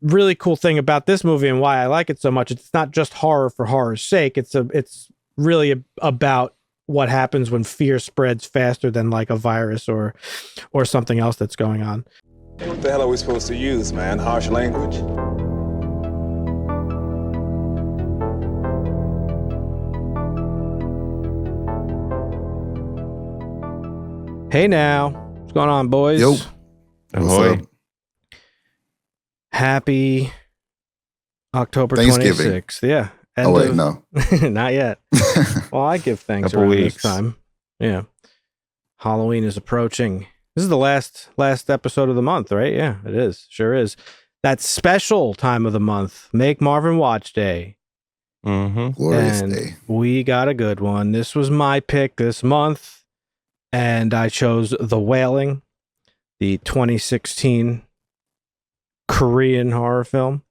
really cool thing about this movie and why I like it so much. It's not just horror for horror's sake. It's really about what happens when fear spreads faster than like a virus or something else that's going on. What the hell are we supposed to use, man? Harsh language? Hey now, what's going on, boys? Yo. Ahoy. Happy October Thanksgiving. 26th. Yeah. Oh, wait, no. Not yet. Well, I give thanks Couple around weeks. this time. Yeah. Halloween is approaching. This is the last episode of the month, right? Yeah, it is. Sure is. That special time of the month, Make Marvin Watch Day. Mm-hmm. Glorious And day. we got a good one. This was my pick this month, and I chose The Wailing, the 2016 Korean horror film.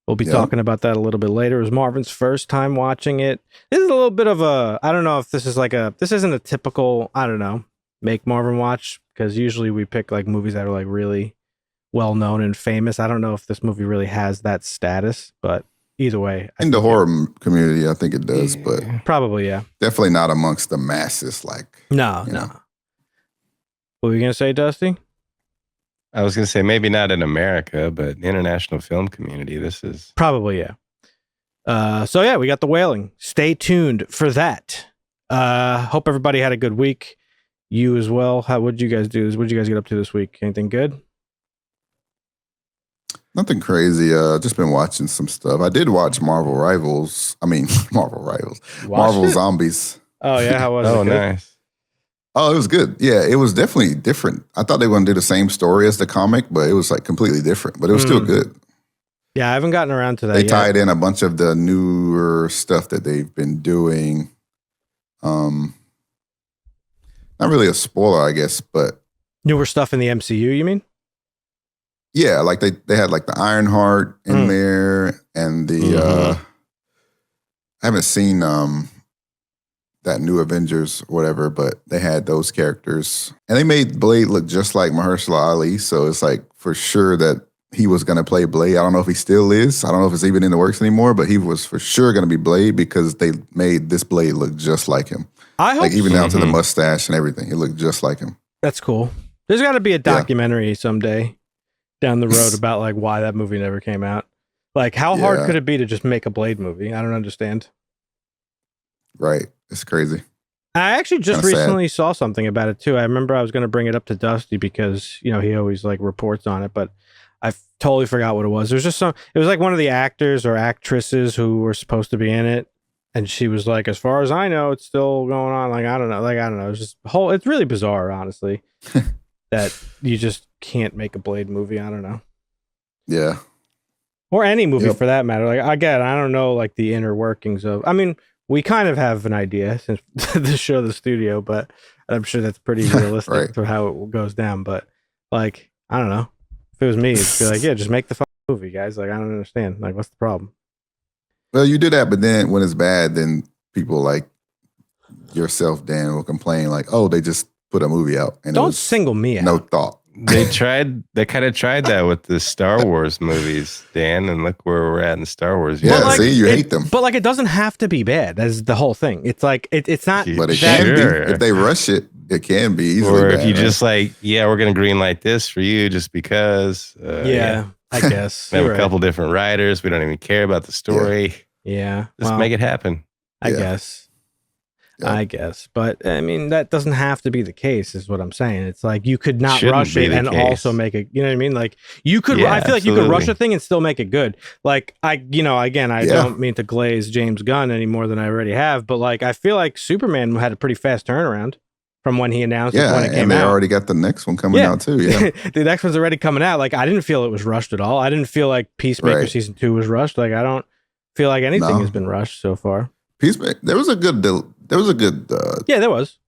We'll be talking about that a little bit later. It was Marvin's first time watching it. This is a little bit of a, I don't know if this is this isn't a typical, I don't know, Make Marvin watch, because usually we pick like movies that are like really well known and famous. I don't know if this movie really has that status, but either way. In the horror community, I think it does, but Probably, yeah. definitely not amongst the masses. Like, No. What were you going to say, Dusty? I was going to say maybe not in America, but the international film community, this is... Probably, yeah. So yeah, we got The Wailing. Stay tuned for that. Hope everybody had a good week. You as well. What'd you guys do? What'd you guys get up to this week? Anything good? nothing crazy. Just been watching some stuff. I did watch Marvel Rivals. Marvel Zombies. Oh yeah, how was it? Oh, Good? nice. Oh, it was good. Yeah, it was definitely different. I thought they were going to do the same story as the comic, but it was like completely different. But it was still good. Yeah, I haven't gotten around to that They yet. tied in a bunch of the newer stuff that they've been doing. Not really a spoiler, I guess, but Newer stuff in the MCU, you mean? yeah, like they had like the Ironheart in there, and the I haven't seen that new Avengers or whatever, but they had those characters, and they made Blade look just like Mahershala Ali, so it's like for sure that he was going to play Blade. I don't know if he still is. I don't know if it's even in the works anymore, but he was for sure going to be Blade because they made this Blade look just like him. I hope Like even so. down to the mustache and everything. It looked just like him. That's cool. There's got to be a documentary someday down the road about like why that movie never came out. Like how hard could it be to just make a Blade movie? I don't understand. Right. It's crazy. I actually just Kinda sad. recently saw something about it too. I remember I was going to bring it up to Dusty because, you know, he always like reports on it, but I totally forgot what it was. There's just it was like one of the actors or actresses who were supposed to be in it. And she was like, as far as I know, it's still going on. Like, I don't know. It's just it's really bizarre, honestly, that you just can't make a Blade movie. I don't know. Yeah. Or any movie for that matter. Like, again, I don't know like the inner workings of, I mean, we kind of have an idea since the show, the studio, but I'm sure that's pretty realistic Right. for how it goes down. But like, I don't know. If it was me, it'd be like, yeah, just make the fucking movie, guys. Like, I don't understand. Like, what's the problem? Well, you do that, but then when it's bad, then people like yourself, Dan, will complain like, "Oh, they just put a movie out." And Don't single me out. No thought. They kind of tried that with the Star Wars movies, Dan, and look where we're at in the Star Wars. Yeah, like, see, you hate them. But like, it doesn't have to be bad. That's the whole thing. It's like it's not. But it That- can Sure. be. If they rush it, it can be easily Or if bad, you right? just like, yeah, we're going to green light this for you just because. Yeah, I guess. We have You're a right. couple different writers. We don't even care about the story. Yeah, Just well, make it happen. I Yeah. guess. Yeah. I guess, but I mean that doesn't have to be the case. Is what I'm saying. It's like you could not Shouldn't rush be it the and case. also make it. You know what I mean? Like you could. Yeah, I feel like you could rush absolutely. a thing and still make it good. Like again, I Yeah. don't mean to glaze James Gunn any more than I already have, but like I feel like Superman had a pretty fast turnaround from when he announced it to Yeah, when it came and they out. already got the next one coming out too. Yeah. The next one's already coming out. Like I didn't feel it was rushed at all. I didn't feel like Peacemaker Right. season 2 was rushed. Like I don't feel like anything No. has been rushed so far. Peacemaker. There was a good Yeah, there was.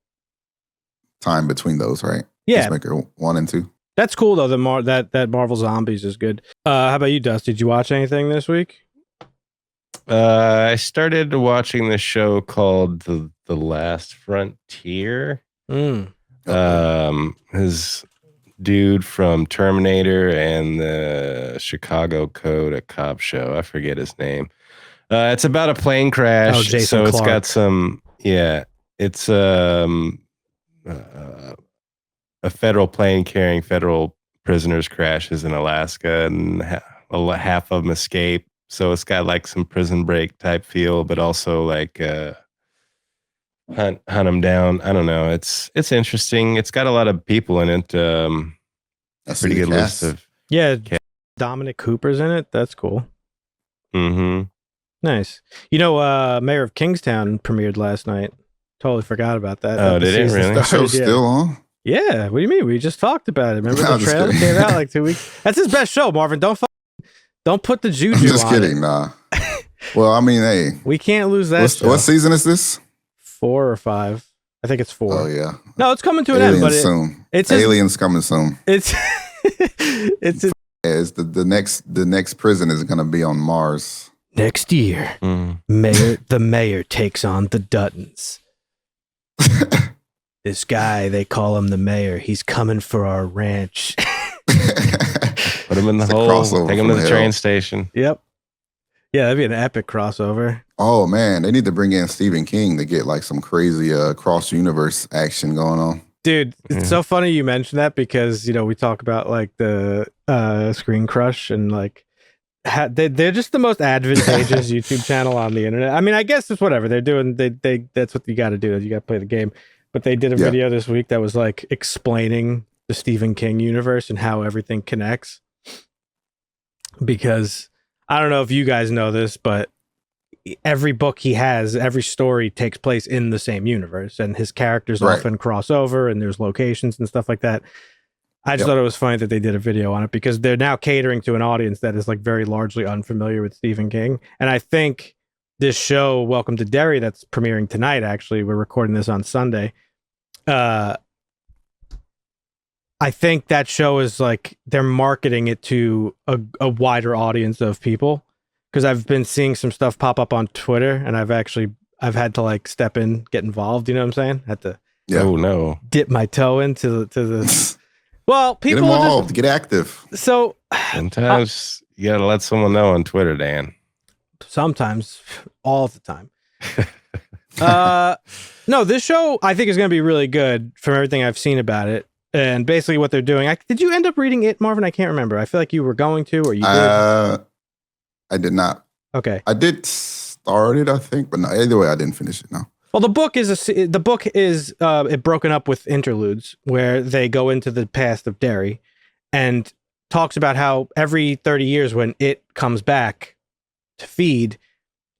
time between those, right? Yeah, Peacemaker 1 and 2. that's cool though. That Marvel Zombies is good. How about you, Dust? Did you watch anything this week? I started watching this show called The Last Frontier. Mm. His dude from Terminator and the Chicago Code, a cop show. I forget his name. It's about a plane crash. Oh, Jason so it's Clarke. got some, it's a federal plane carrying federal prisoners crashes in Alaska, and half of them escape. So it's got like some Prison Break type feel, but also like hunt them down. I don't know. It's interesting. It's got a lot of people in it. That's Pretty the good cast. list of. Yeah, Dominic Cooper's in it. That's cool. Mm-hmm. Nice. Mayor of Kingstown premiered last night. Totally forgot about that. Oh, That the did it season really? The started, show's yeah. still on. Yeah, what do you mean? We just talked about it. Remember I'm the just trailer kidding. came out like 2 weeks? That's his best show, Marvin. Don't put the juju I'm just on kidding. it. Nah. Well, I mean, hey, We can't lose that show. what season is this? 4 or 5. I think it's 4. Oh yeah, No, it's coming to an end, but soon. it's his- Aliens coming soon. it's it's his- Yeah, it's the next prison is gonna be on Mars. next year. Mm. The mayor takes on the Duttons. This guy, they call him the mayor. He's coming for our ranch. Put him in the It's a hole. crossover Take him from to the hell. train station. Yep. Yeah, that'd be an epic crossover. Oh man, they need to bring in Stephen King to get like some crazy cross universe action going on. Dude, it's Yeah. so funny you mentioned that because, we talk about like the Screen Crush and like they're just the most advantageous YouTube channel on the internet. I mean, I guess it's whatever they're doing. They that's what you got to do. You got to play the game. But they did a video this week that was like explaining the Stephen King universe and how everything connects. Because I don't know if you guys know this, but every book he has, every story takes place in the same universe, and his characters Right. often cross over, and there's locations and stuff like that. I just thought it was funny that they did a video on it because they're now catering to an audience that is like very largely unfamiliar with Stephen King. And I think this show, Welcome to Derry, that's premiering tonight, actually, we're recording this on Sunday. I think that show is like they're marketing it to a wider audience of people. Because I've been seeing some stuff pop up on Twitter, and I've had to like step in, get involved. You know what I'm saying? Had to Yeah. Oh no. dip my toe into the. Well, Get people are involved, get active. just so Sometimes you gotta let someone know on Twitter, Dan. sometimes, all the time. No, this show I think is going to be really good from everything I've seen about it, and basically what they're doing. Did you end up reading it, Marvin? I can't remember. I feel like you were going to, or you did. I did not. Okay. I did start it, I think, but no, either way, I didn't finish it. No. Well, the book is broken up with interludes where they go into the past of Derry and talks about how every 30 years when it comes back to feed,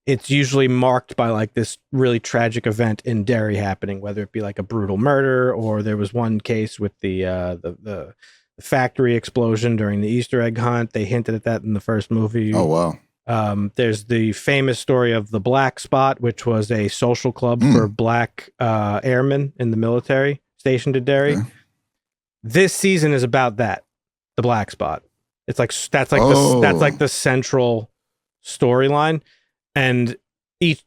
it's usually marked by like this really tragic event in Derry happening, whether it be like a brutal murder, or there was one case with the factory explosion during the Easter egg hunt. They hinted at that in the first movie. Oh wow. There's the famous story of the Black Spot, which was a social club for black airmen in the military stationed at Derry. Okay. This season is about that, the Black Spot. It's like that's like the central storyline, and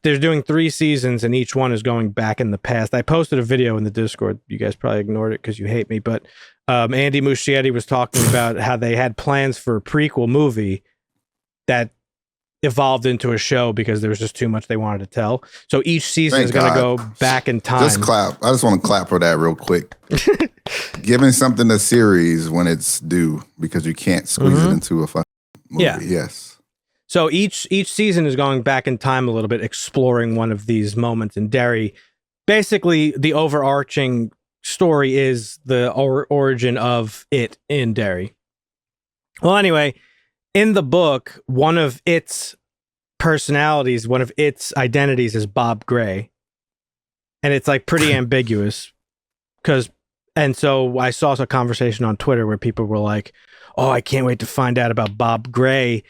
they're doing 3 seasons, and each one is going back in the past. I posted a video in the Discord. You guys probably ignored it because you hate me, but Andy Muschietti was talking about how they had plans for a prequel movie that evolved into a show because there was just too much they wanted to tell. So each season Thank is going to go God. back in time. Just clap. I just want to clap for that real quick. Giving something a series when it's due because you can't squeeze it into a fucking movie. Yeah. Yes. So each season is going back in time a little bit, exploring one of these moments in Derry. Basically, the overarching story is the origin of it in Derry. Well, anyway, in the book, one of its personalities, one of its identities is Bob Gray. And it's like pretty ambiguous and so I saw a conversation on Twitter where people were like, "Oh, I can't wait to find out about Bob Gray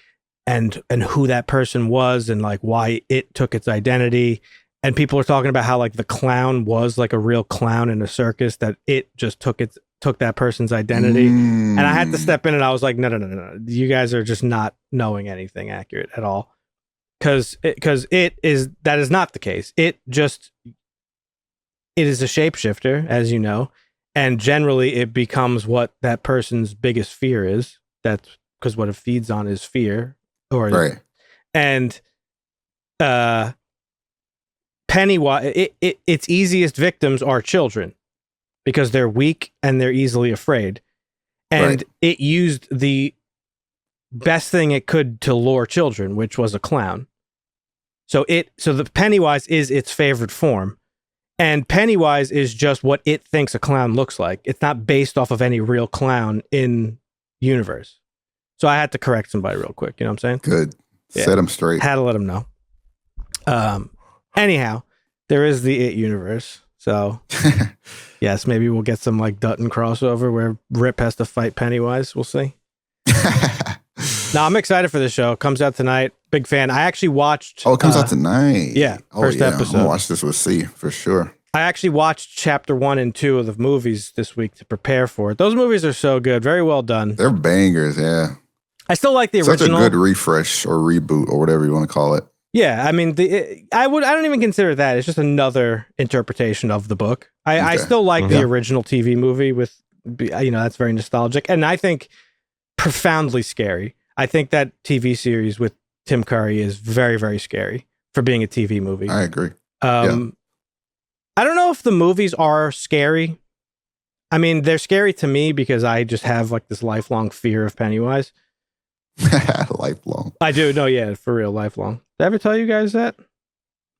and who that person was and like why it took its identity." And people are talking about how like the clown was like a real clown in a circus, that it just took that person's identity. And I had to step in and I was like, no. You guys are just not knowing anything accurate at all. Because that is not the case. It is a shapeshifter, as you know, And generally it becomes what that person's biggest fear is. That's because what it feeds on is fear. Right. And Pennywise, its easiest victims are children because they're weak and they're easily afraid. And it used the best thing it could to lure children, which was a clown. So the Pennywise is its favorite form. And Pennywise is just what it thinks a clown looks like. It's not based off of any real clown in universe. So I had to correct somebody real quick. You know what I'm saying? Good. Yeah. Set them straight. Had to let them know. Anyhow, there is the It universe. So yes, maybe we'll get some like Dutton crossover where Rip has to fight Pennywise. We'll see. No, I'm excited for this show. It comes out tonight. Big fan. I actually watched. Oh, it comes out tonight. Yeah, first episode. I'm gonna watch this with C for sure. I actually watched chapter 1 and 2 of the movies this week to prepare for it. Those movies are so good. Very well done. They're bangers, yeah. I still like the Such original. a good refresh or reboot or whatever you want to call it. Yeah, I mean, I don't even consider that. It's just another interpretation of the book. I still like the original TV movie with, that's very nostalgic. And I think profoundly scary. I think that TV series with Tim Curry is very, very scary for being a TV movie. I agree. I don't know if the movies are scary. I mean, they're scary to me because I just have like this lifelong fear of Pennywise. Lifelong. I do. No, yeah, for real, lifelong. Did I ever tell you guys that?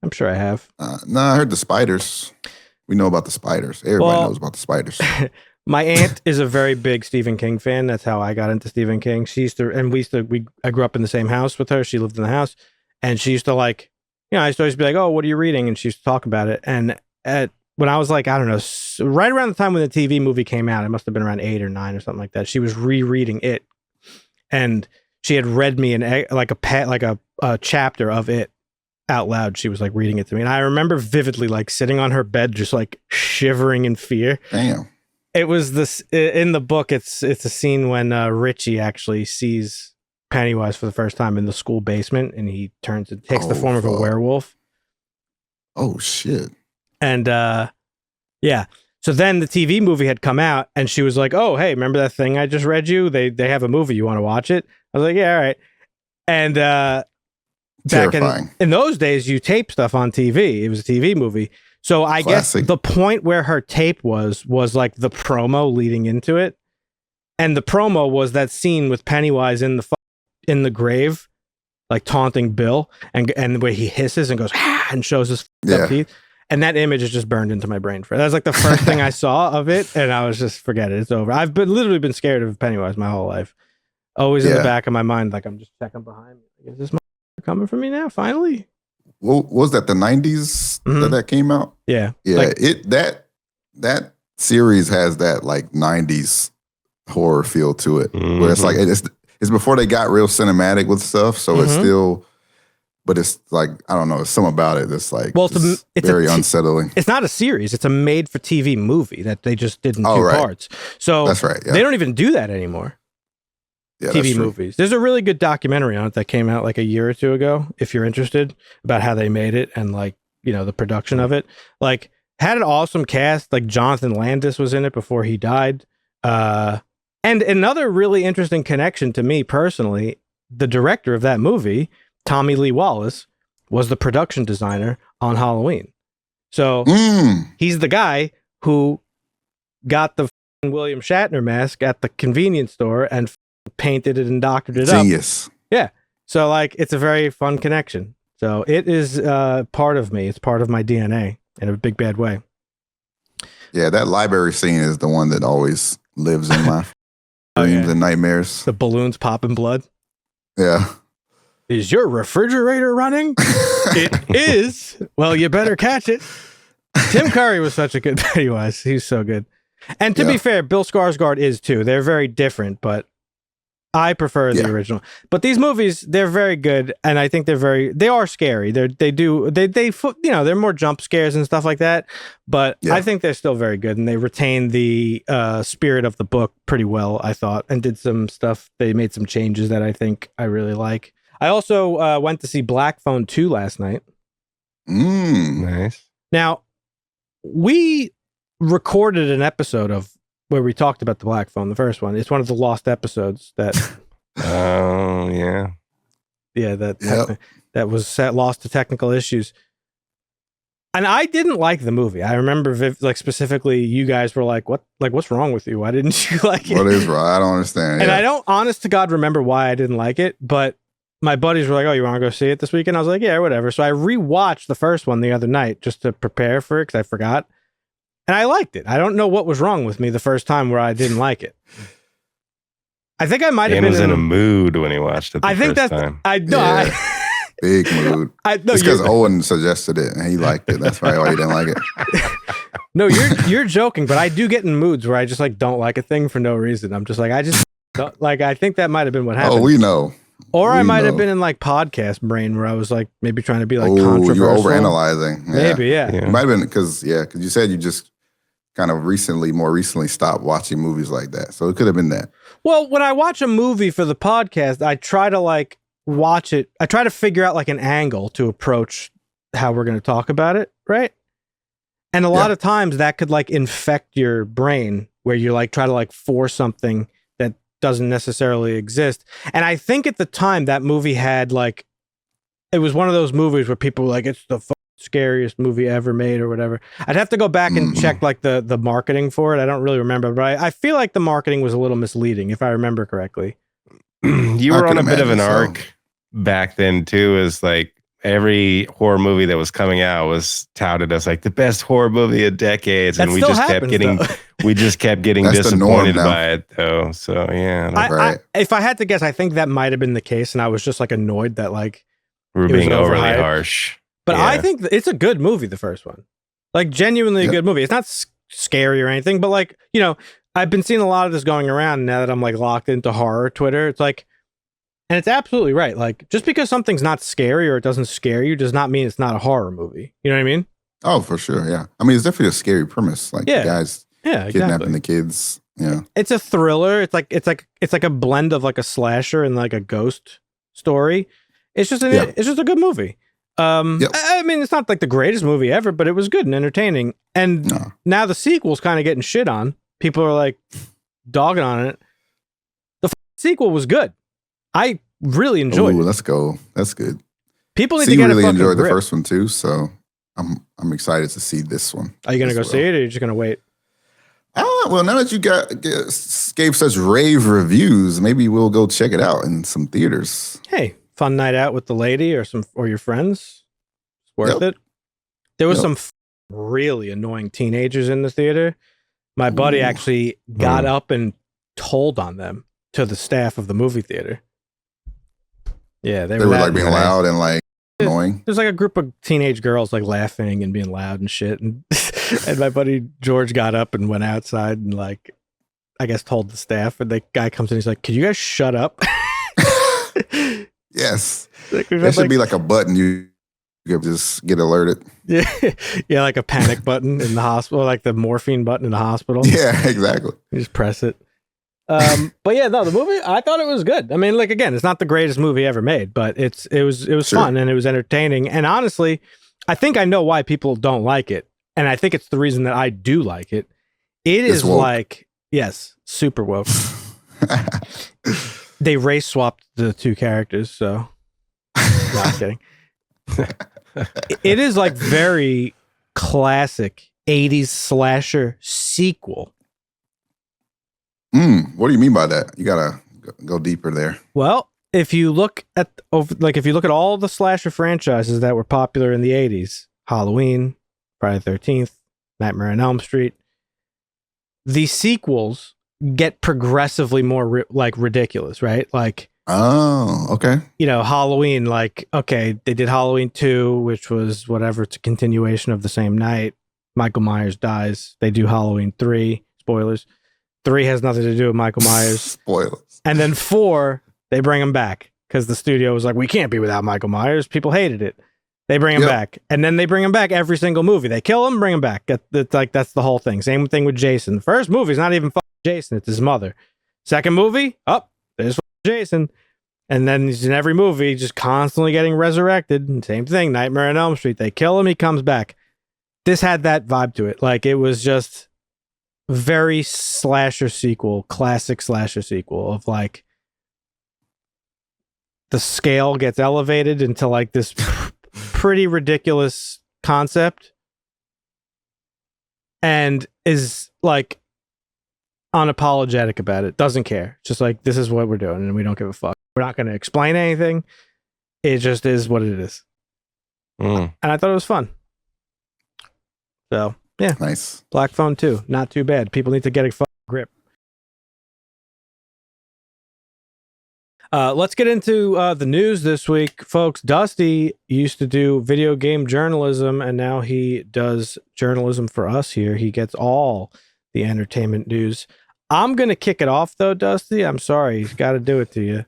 I'm sure I have. No, I heard the spiders. We know about the spiders. Everybody knows about the spiders. My aunt is a very big Stephen King fan. That's how I got into Stephen King. I grew up in the same house with her. She lived in the house, and she used to like, I used to always be like, "Oh, what are you reading?" And she used to talk about it. And when I was like, I don't know, right around the time when the TV movie came out, it must have been around 8 or 9 or something like that. She was rereading it, and she had read me a chapter of it out loud. She was like reading it to me, and I remember vividly like sitting on her bed, just like shivering in fear. Damn. It was this in the book. It's a scene when Richie actually sees Pennywise for the first time in the school basement, and he takes the form of a werewolf. Oh shit! And yeah. So then the TV movie had come out, and she was like, "Oh, hey, remember that thing I just read you? They have a movie. You want to watch it?" I was like, "Yeah, all right." And back in those days, you tape stuff on TV. It was a TV movie. So I guess the point where her tape was like the promo leading into it. And the promo was that scene with Pennywise in the grave, like taunting Bill, and where he hisses and goes, ah, and shows his up teeth. And that image is just burned into my brain. That's like the first thing I saw of it. And I was just, forget it. It's over. I've literally been scared of Pennywise my whole life. Always in the back of my mind. Like I'm just checking behind me. Is this coming for me now? Finally? What was that, the 90s that came out? Yeah. Yeah. Like, that series has that like 90s horror feel to it. Where it's like it's before they got real cinematic with stuff. So it's still, but it's like, I don't know, it's something about it that's like it's very unsettling. It's not a series. It's a made for TV movie that they just did in 2 parts. So that's right. Yeah. They don't even do that anymore. Yeah, TV movies. There's a really good documentary on it that came out like a year or 2 ago, if you're interested, about how they made it and like, the production of it. Like had an awesome cast. Like Jonathan Landis was in it before he died. And another really interesting connection to me personally, the director of that movie, Tommy Lee Wallace, was the production designer on Halloween. So he's the guy who got the William Shatner mask at the convenience store and painted it and doctored it up. Genius. Yeah. So like it's a very fun connection. So it is part of me. It's part of my DNA in a big bad way. Yeah, that library scene is the one that always lives in my dreams and nightmares. The balloons popping blood. Yeah. Is your refrigerator running? It is. Well, you better catch it. Tim Curry was such a good Pennywise. He's so good. And to be fair, Bill Skarsgård is too. They're very different, but I prefer the original. But these movies, they're very good, and I think they are scary. They're more jump scares and stuff like that, but I think they're still very good, and they retain the spirit of the book pretty well, I thought, and did some stuff. They made some changes that I think I really like. I also went to see Black Phone 2 last night. Nice. Now, we recorded an episode of where we talked about the black phone, the first one. It's one of the lost episodes that. Oh yeah. Yeah, that was lost to technical issues. And I didn't like the movie. I remember specifically you guys were like, what's wrong with you? Why didn't you like it? What is wrong? I don't understand. And yeah. I don't, honest to God, remember why I didn't like it, but my buddies were like, oh, you want to go see it this weekend? I was like, yeah, whatever. So I rewatched the first one the other night just to prepare for it because I forgot. And I liked it. I don't know what was wrong with me the first time where I didn't like it. I think I might have been was in a mood when he watched it the first time. I know. Yeah. Big mood. It's because Owen suggested it and he liked it. That's probably why he didn't like it. No, you're joking, but I do get in moods where I just like don't like a thing for no reason. I'm just like, I just don't, like, I think that might have been what happened. Oh, we know. Or I might have been in like podcast brain where I was like maybe trying to be like controversial. You're overanalyzing. Yeah. Maybe, yeah. It might have been because you said you just kind of more recently stopped watching movies like that. So it could have been that. Well, when I watch a movie for the podcast, I try to like watch it. I try to figure out like an angle to approach how we're going to talk about it, right? And a lot of times that could like infect your brain where you like try to like force something that doesn't necessarily exist. And I think at the time that movie had like, it was one of those movies where people were like, it's the scariest movie ever made or whatever. I'd have to go back and check like the marketing for it. I don't really remember, but I feel like the marketing was a little misleading if I remember correctly. You were on a bit of an arc back then too, as like every horror movie that was coming out was touted as like the best horror movie of decades, and we just kept getting disappointed by it though. So yeah, if I had to guess, I think that might have been the case, and I was just like annoyed that like we're being overly harsh. But I think it's a good movie, the first one. Like, genuinely a good movie. It's not scary or anything, but like, you know, I've been seeing a lot of this going around now that I'm like locked into horror Twitter. It's like, and it's absolutely right. Like, just because something's not scary or it doesn't scare you does not mean it's not a horror movie. You know what I mean? Oh, for sure. Yeah. I mean, it's definitely a scary premise. Like, guys kidnapping the kids. Yeah. It's a thriller. It's like a blend of like a slasher and like a ghost story. It's just a good movie. I mean, it's not like the greatest movie ever, but it was good and entertaining. And now the sequel's kind of getting shit on. People are like dogging on it. The sequel was good. I really enjoyed it. Let's go. That's good. People need to get really enjoyed the first one too, so I'm excited to see this one. Are you gonna go see it, or are you just gonna wait? Well, now that you gave such rave reviews, maybe we'll go check it out in some theaters. Hey. Fun night out with the lady or your friends. It's worth it. There was some really annoying teenagers in the theater. My buddy actually got up and told on them to the staff of the movie theater. Yeah, they were like being loud and like annoying. There's like a group of teenage girls like laughing and being loud and shit. And, and my buddy George got up and went outside and like, I guess told the staff. And the guy comes in, he's like, "Could you guys shut up?" Yes. There should be like a button you could just get alerted. Yeah. Yeah, like a panic button in the hospital, like the morphine button in the hospital. Yeah, exactly. You just press it. But yeah, no, the movie, I thought it was good. I mean, like, again, it's not the greatest movie ever made, but it was fun and it was entertaining. And honestly, I think I know why people don't like it. And I think it's the reason that I do like it. It's woke. Like, yes, super woke. They race swapped the two characters, so not kidding. It is like very classic 80s slasher sequel. What do you mean by that? You gotta go deeper there. Well, if you look at all the slasher franchises that were popular in the 80s, Halloween, Friday the 13th, Nightmare on Elm Street, the sequels get progressively more ridiculous, right? Like, oh, okay. You know, Halloween, like, okay, they did Halloween 2, which was whatever, it's a continuation of the same night. Michael Myers dies. They do Halloween 3, spoilers. 3 has nothing to do with Michael Myers. Spoilers. And then 4, they bring him back because the studio was like, we can't be without Michael Myers. People hated it. They bring him back. And then they bring him back every single movie. They kill him, bring him back. That's the whole thing. Same thing with Jason. The first movie's not even Jason, it's his mother. Second movie, there's Jason. And then he's in every movie, just constantly getting resurrected. And same thing, Nightmare on Elm Street. They kill him, he comes back. This had that vibe to it. Like, it was just, very slasher sequel, classic slasher sequel of like the scale gets elevated into like this pretty ridiculous concept and is like unapologetic about it. Doesn't care. Just like, this is what we're doing and we don't give a fuck. We're not going to explain anything. It just is what it is. And I thought it was fun. So, yeah. Nice. Black Phone 2. Not too bad. People need to get a fucking grip. Let's get into the news this week. Folks, Dusty used to do video game journalism, and now he does journalism for us here. He gets all the entertainment news. I'm going to kick it off, though, Dusty. I'm sorry. He's got to do it to you.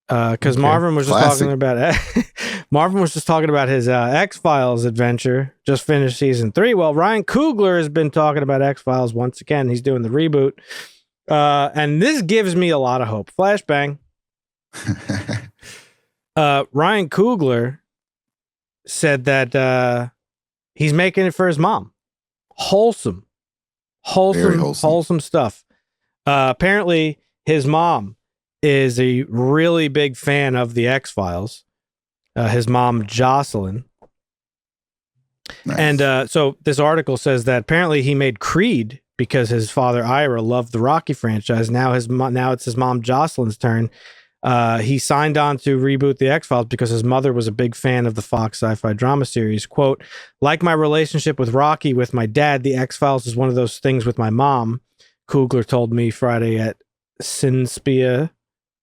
Because Marvin was just talking about Marvin was just talking about his X-Files adventure. Just finished season 3. Well, Ryan Coogler has been talking about X-Files once again. He's doing the reboot. And this gives me a lot of hope. Flashbang. Ryan Coogler said that he's making it for his mom. Wholesome stuff. Apparently his mom is a really big fan of the X-Files. His mom, Jocelyn. Nice. And so this article says that apparently he made Creed because his father, Ira, loved the Rocky franchise. Now it's his mom, Jocelyn's turn. He signed on to reboot the X-Files because his mother was a big fan of the Fox sci-fi drama series. Quote, like my relationship with Rocky with my dad, the X-Files is one of those things with my mom, Coogler told me Friday at Sinspia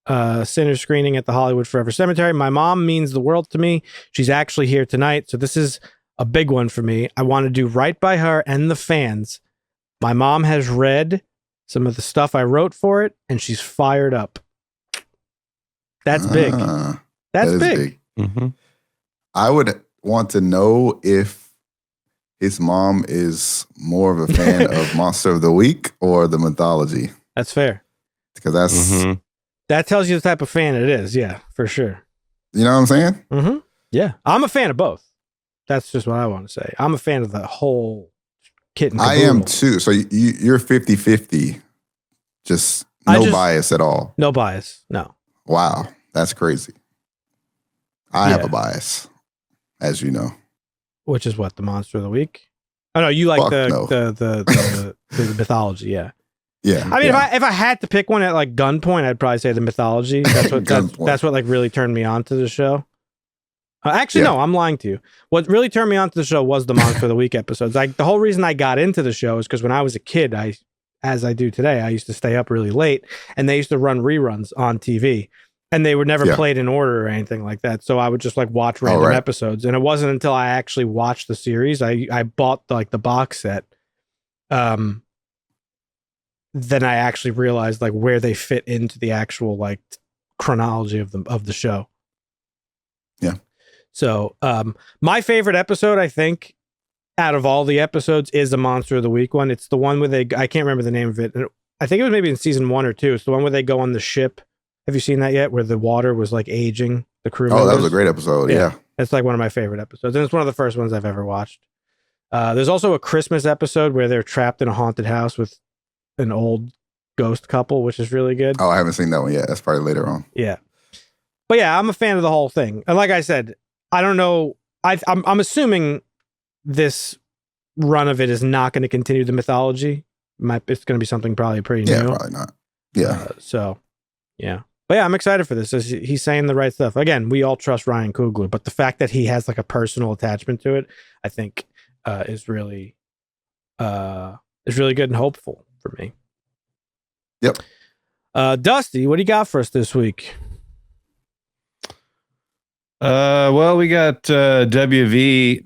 Sinner screening at the Hollywood Forever Cemetery. My mom means the world to me. She's actually here tonight, so this is a big one for me. I want to do right by her and the fans. My mom has read some of the stuff I wrote for it, and she's fired up. That's big. That's big. Mm-hmm. I would want to know if his mom is more of a fan of Monster of the Week or the mythology. That's fair. Because that's... That tells you the type of fan it is. Yeah, for sure. You know what I'm saying? Mm-hmm. Yeah. I'm a fan of both. That's just what I want to say. I'm a fan of the whole kit and caboodle. I am too. So you're 50-50. Just no bias at all. No bias. No. Wow. That's crazy. I have a bias, as you know. Which is what? The Monster of the Week? Oh, no. You like the mythology. Yeah. Yeah. I mean, if I had to pick one at like gunpoint, I'd probably say the mythology. That's what that's what like really turned me on to the show. Actually, no, I'm lying to you. What really turned me on to the show was the Monster of the Week episodes. Like the whole reason I got into the show is because when I was a kid, as I do today, I used to stay up really late, and they used to run reruns on TV, and they were never played in order or anything like that. So I would just like watch random episodes, and it wasn't until I actually watched the series, I bought like the box set. Then I actually realized like where they fit into the actual like chronology of the show. Yeah. So my favorite episode, I think, out of all the episodes is the Monster of the Week one. It's the one where I can't remember the name of it. I think it was maybe in season 1 or 2. It's the one where they go on the ship. Have you seen that yet? Where the water was like aging the crew members? Oh, that was a great episode. Yeah. It's like one of my favorite episodes. And it's one of the first ones I've ever watched. There's also a Christmas episode where they're trapped in a haunted house with an old ghost couple, which is really good. Oh, I haven't seen that one yet. That's probably later on. Yeah. But yeah, I'm a fan of the whole thing. And like I said, I don't know. I'm assuming this run of it is not going to continue the mythology. It's going to be something probably pretty new. Yeah, probably not. Yeah. So, yeah. But yeah, I'm excited for this. He's saying the right stuff. Again, we all trust Ryan Coogler, but the fact that he has like a personal attachment to it, I think is really good and hopeful for me. Yep. Dusty, what do you got for us this week? Well, we got WB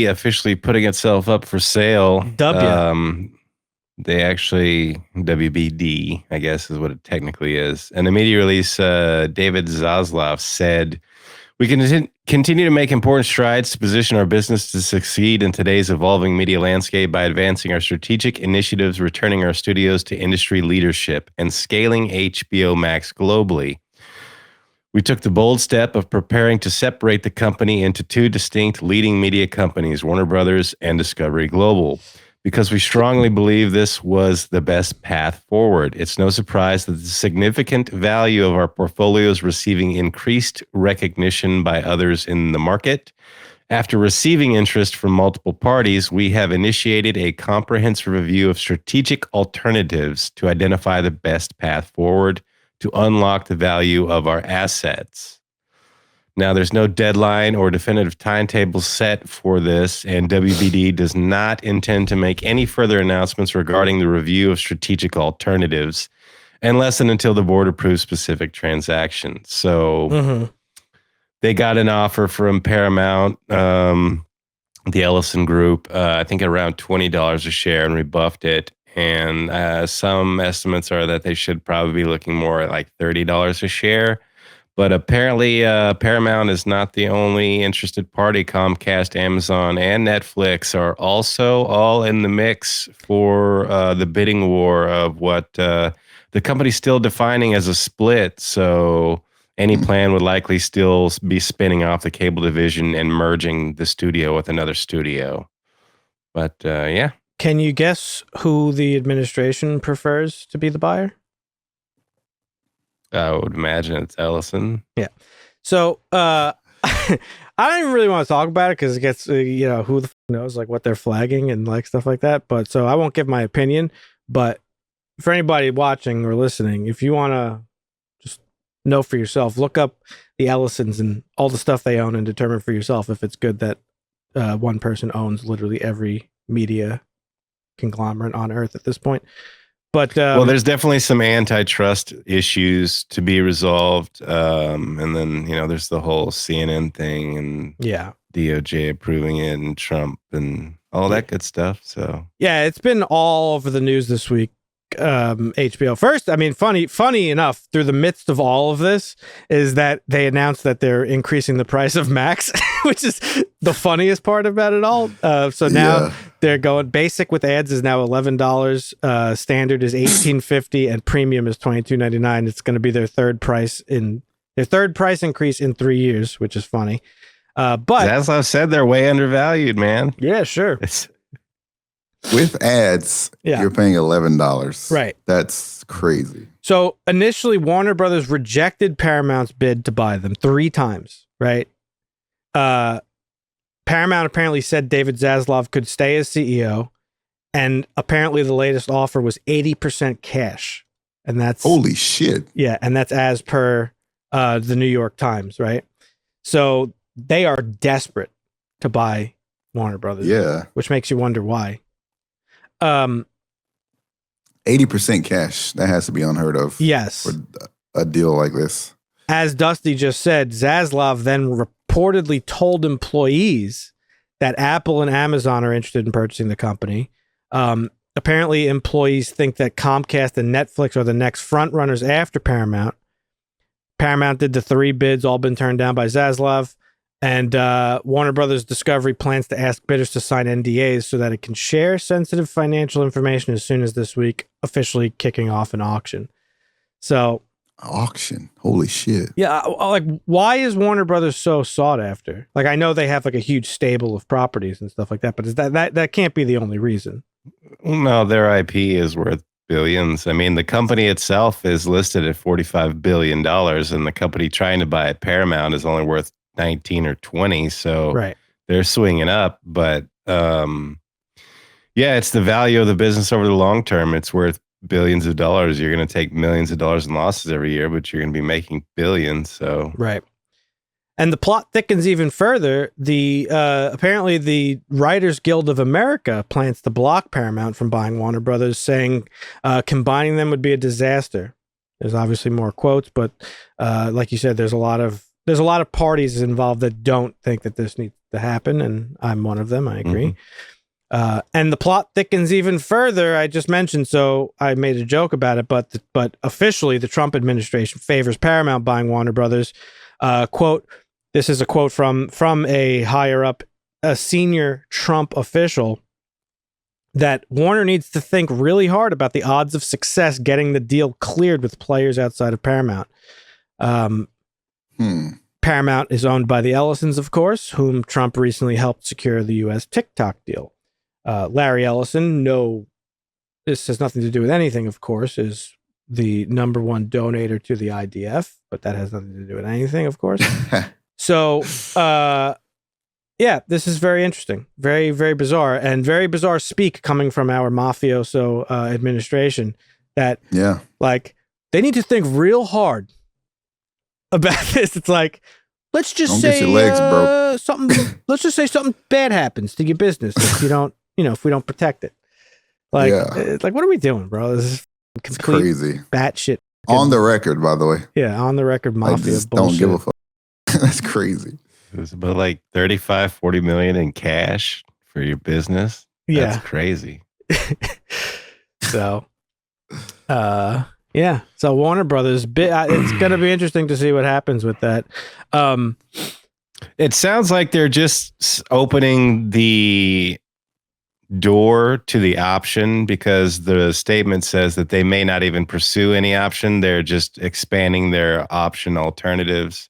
officially putting itself up for sale. They actually, WBD, I guess is what it technically is. And the media release, David Zaslav said, we can continue to make important strides to position our business to succeed in today's evolving media landscape by advancing our strategic initiatives, returning our studios to industry leadership, and scaling HBO Max globally. We took the bold step of preparing to separate the company into 2 distinct leading media companies, Warner Brothers and Discovery Global. because we strongly believe this was the best path forward. It's no surprise that the significant value of our portfolio is receiving increased recognition by others in the market. After receiving interest from multiple parties, we have initiated a comprehensive review of strategic alternatives to identify the best path forward to unlock the value of our assets. Now, there's no deadline or definitive timetable set for this, and WBD does not intend to make any further announcements regarding the review of strategic alternatives unless and until the board approves specific transactions. So they got an offer from Paramount, the Ellison Group, I think around $20 a share, and rebuffed it. And some estimates are that they should probably be looking more at like $30 a share. But apparently, Paramount is not the only interested party. Comcast, Amazon, and Netflix are also all in the mix for the bidding war of what the company's still defining as a split. So any plan would likely still be spinning off the cable division and merging the studio with another studio. But yeah. Can you guess who the administration prefers to be the buyer? I would imagine it's Ellison. Yeah. So I don't even really want to talk about it because it gets, who the knows like what they're flagging and like stuff like that. But so I won't give my opinion. But for anybody watching or listening, if you want to just know for yourself, look up the Ellisons and all the stuff they own and determine for yourself if it's good that one person owns literally every media conglomerate on earth at this point. But well, there's definitely some antitrust issues to be resolved, and then there's the whole CNN thing and DOJ approving it and Trump and all that good stuff. So yeah, it's been all over the news this week. HBO first, I mean, funny enough, through the midst of all of this, is that they announced that they're increasing the price of Max, which is the funniest part about it all. So now they're going basic with ads is now $11, standard is $18.50, and premium is $22.99. It's going to be their third price increase in 3 years, which is funny. But as I've said, they're way undervalued, man. Yeah, sure. With ads, you're paying $11. Right. That's crazy. So initially, Warner Brothers rejected Paramount's bid to buy them 3 times, right? Paramount apparently said David Zaslav could stay as CEO, and apparently the latest offer was 80% cash. And that's... Holy shit. Yeah, and that's as per the New York Times, right? So they are desperate to buy Warner Brothers. Yeah. Which makes you wonder why. 80% cash. That has to be unheard of. Yes. For a deal like this. As Dusty just said, Zaslav then reportedly told employees that Apple and Amazon are interested in purchasing the company. Apparently, employees think that Comcast and Netflix are the next front runners after Paramount. Paramount did the 3 bids, all been turned down by Zaslav. And Warner Brothers Discovery plans to ask bidders to sign NDAs so that it can share sensitive financial information as soon as this week, officially kicking off an auction. So, auction, holy shit! Yeah, like why is Warner Brothers so sought after? Like I know they have like a huge stable of properties and stuff like that, but is that can't be the only reason? No, their IP is worth billions. I mean, the company itself is listed at $45 billion, and the company trying to buy Paramount is only worth 19 or 20, so they're swinging up. But it's the value of the business over the long term. It's worth billions of dollars. You're going to take millions of dollars in losses every year, but you're going to be making billions. So and the plot thickens even further. The apparently the Writers Guild of America plans to block Paramount from buying Warner Brothers, saying combining them would be a disaster. There's obviously more quotes, but like you said, there's a lot of parties involved that don't think that this needs to happen, and I'm one of them. I agree. And the plot thickens even further. I just mentioned, so I made a joke about it, but officially, the Trump administration favors Paramount buying Warner Brothers. Quote: This is a quote from a higher up, a senior Trump official, that Warner needs to think really hard about the odds of success getting the deal cleared with players outside of Paramount. Paramount is owned by the Ellisons, of course, whom Trump recently helped secure the U.S. TikTok deal. Larry Ellison, no, this has nothing to do with anything, of course, is the number one donator to the IDF, but that has nothing to do with anything, of course. So, yeah, this is very interesting, very, very bizarre, and very bizarre speak coming from our mafioso administration that, like, they need to think real hard about this. It's like, let's just Don't say get your legs broke. something. Let's just say something bad happens to your business if you don't, if we don't protect it. Like, it's like, what are we doing, bro? This is complete crazy. batshit. On the record, by the way. Yeah, on the record mafia just bullshit. Don't give a fuck. That's crazy. It was about like 40 million in cash for your business. Yeah. That's crazy. So, yeah. So Warner Brothers, it's going to be interesting to see what happens with that. It sounds like they're just opening the door to the option because the statement says that they may not even pursue any option. They're just expanding their option alternatives.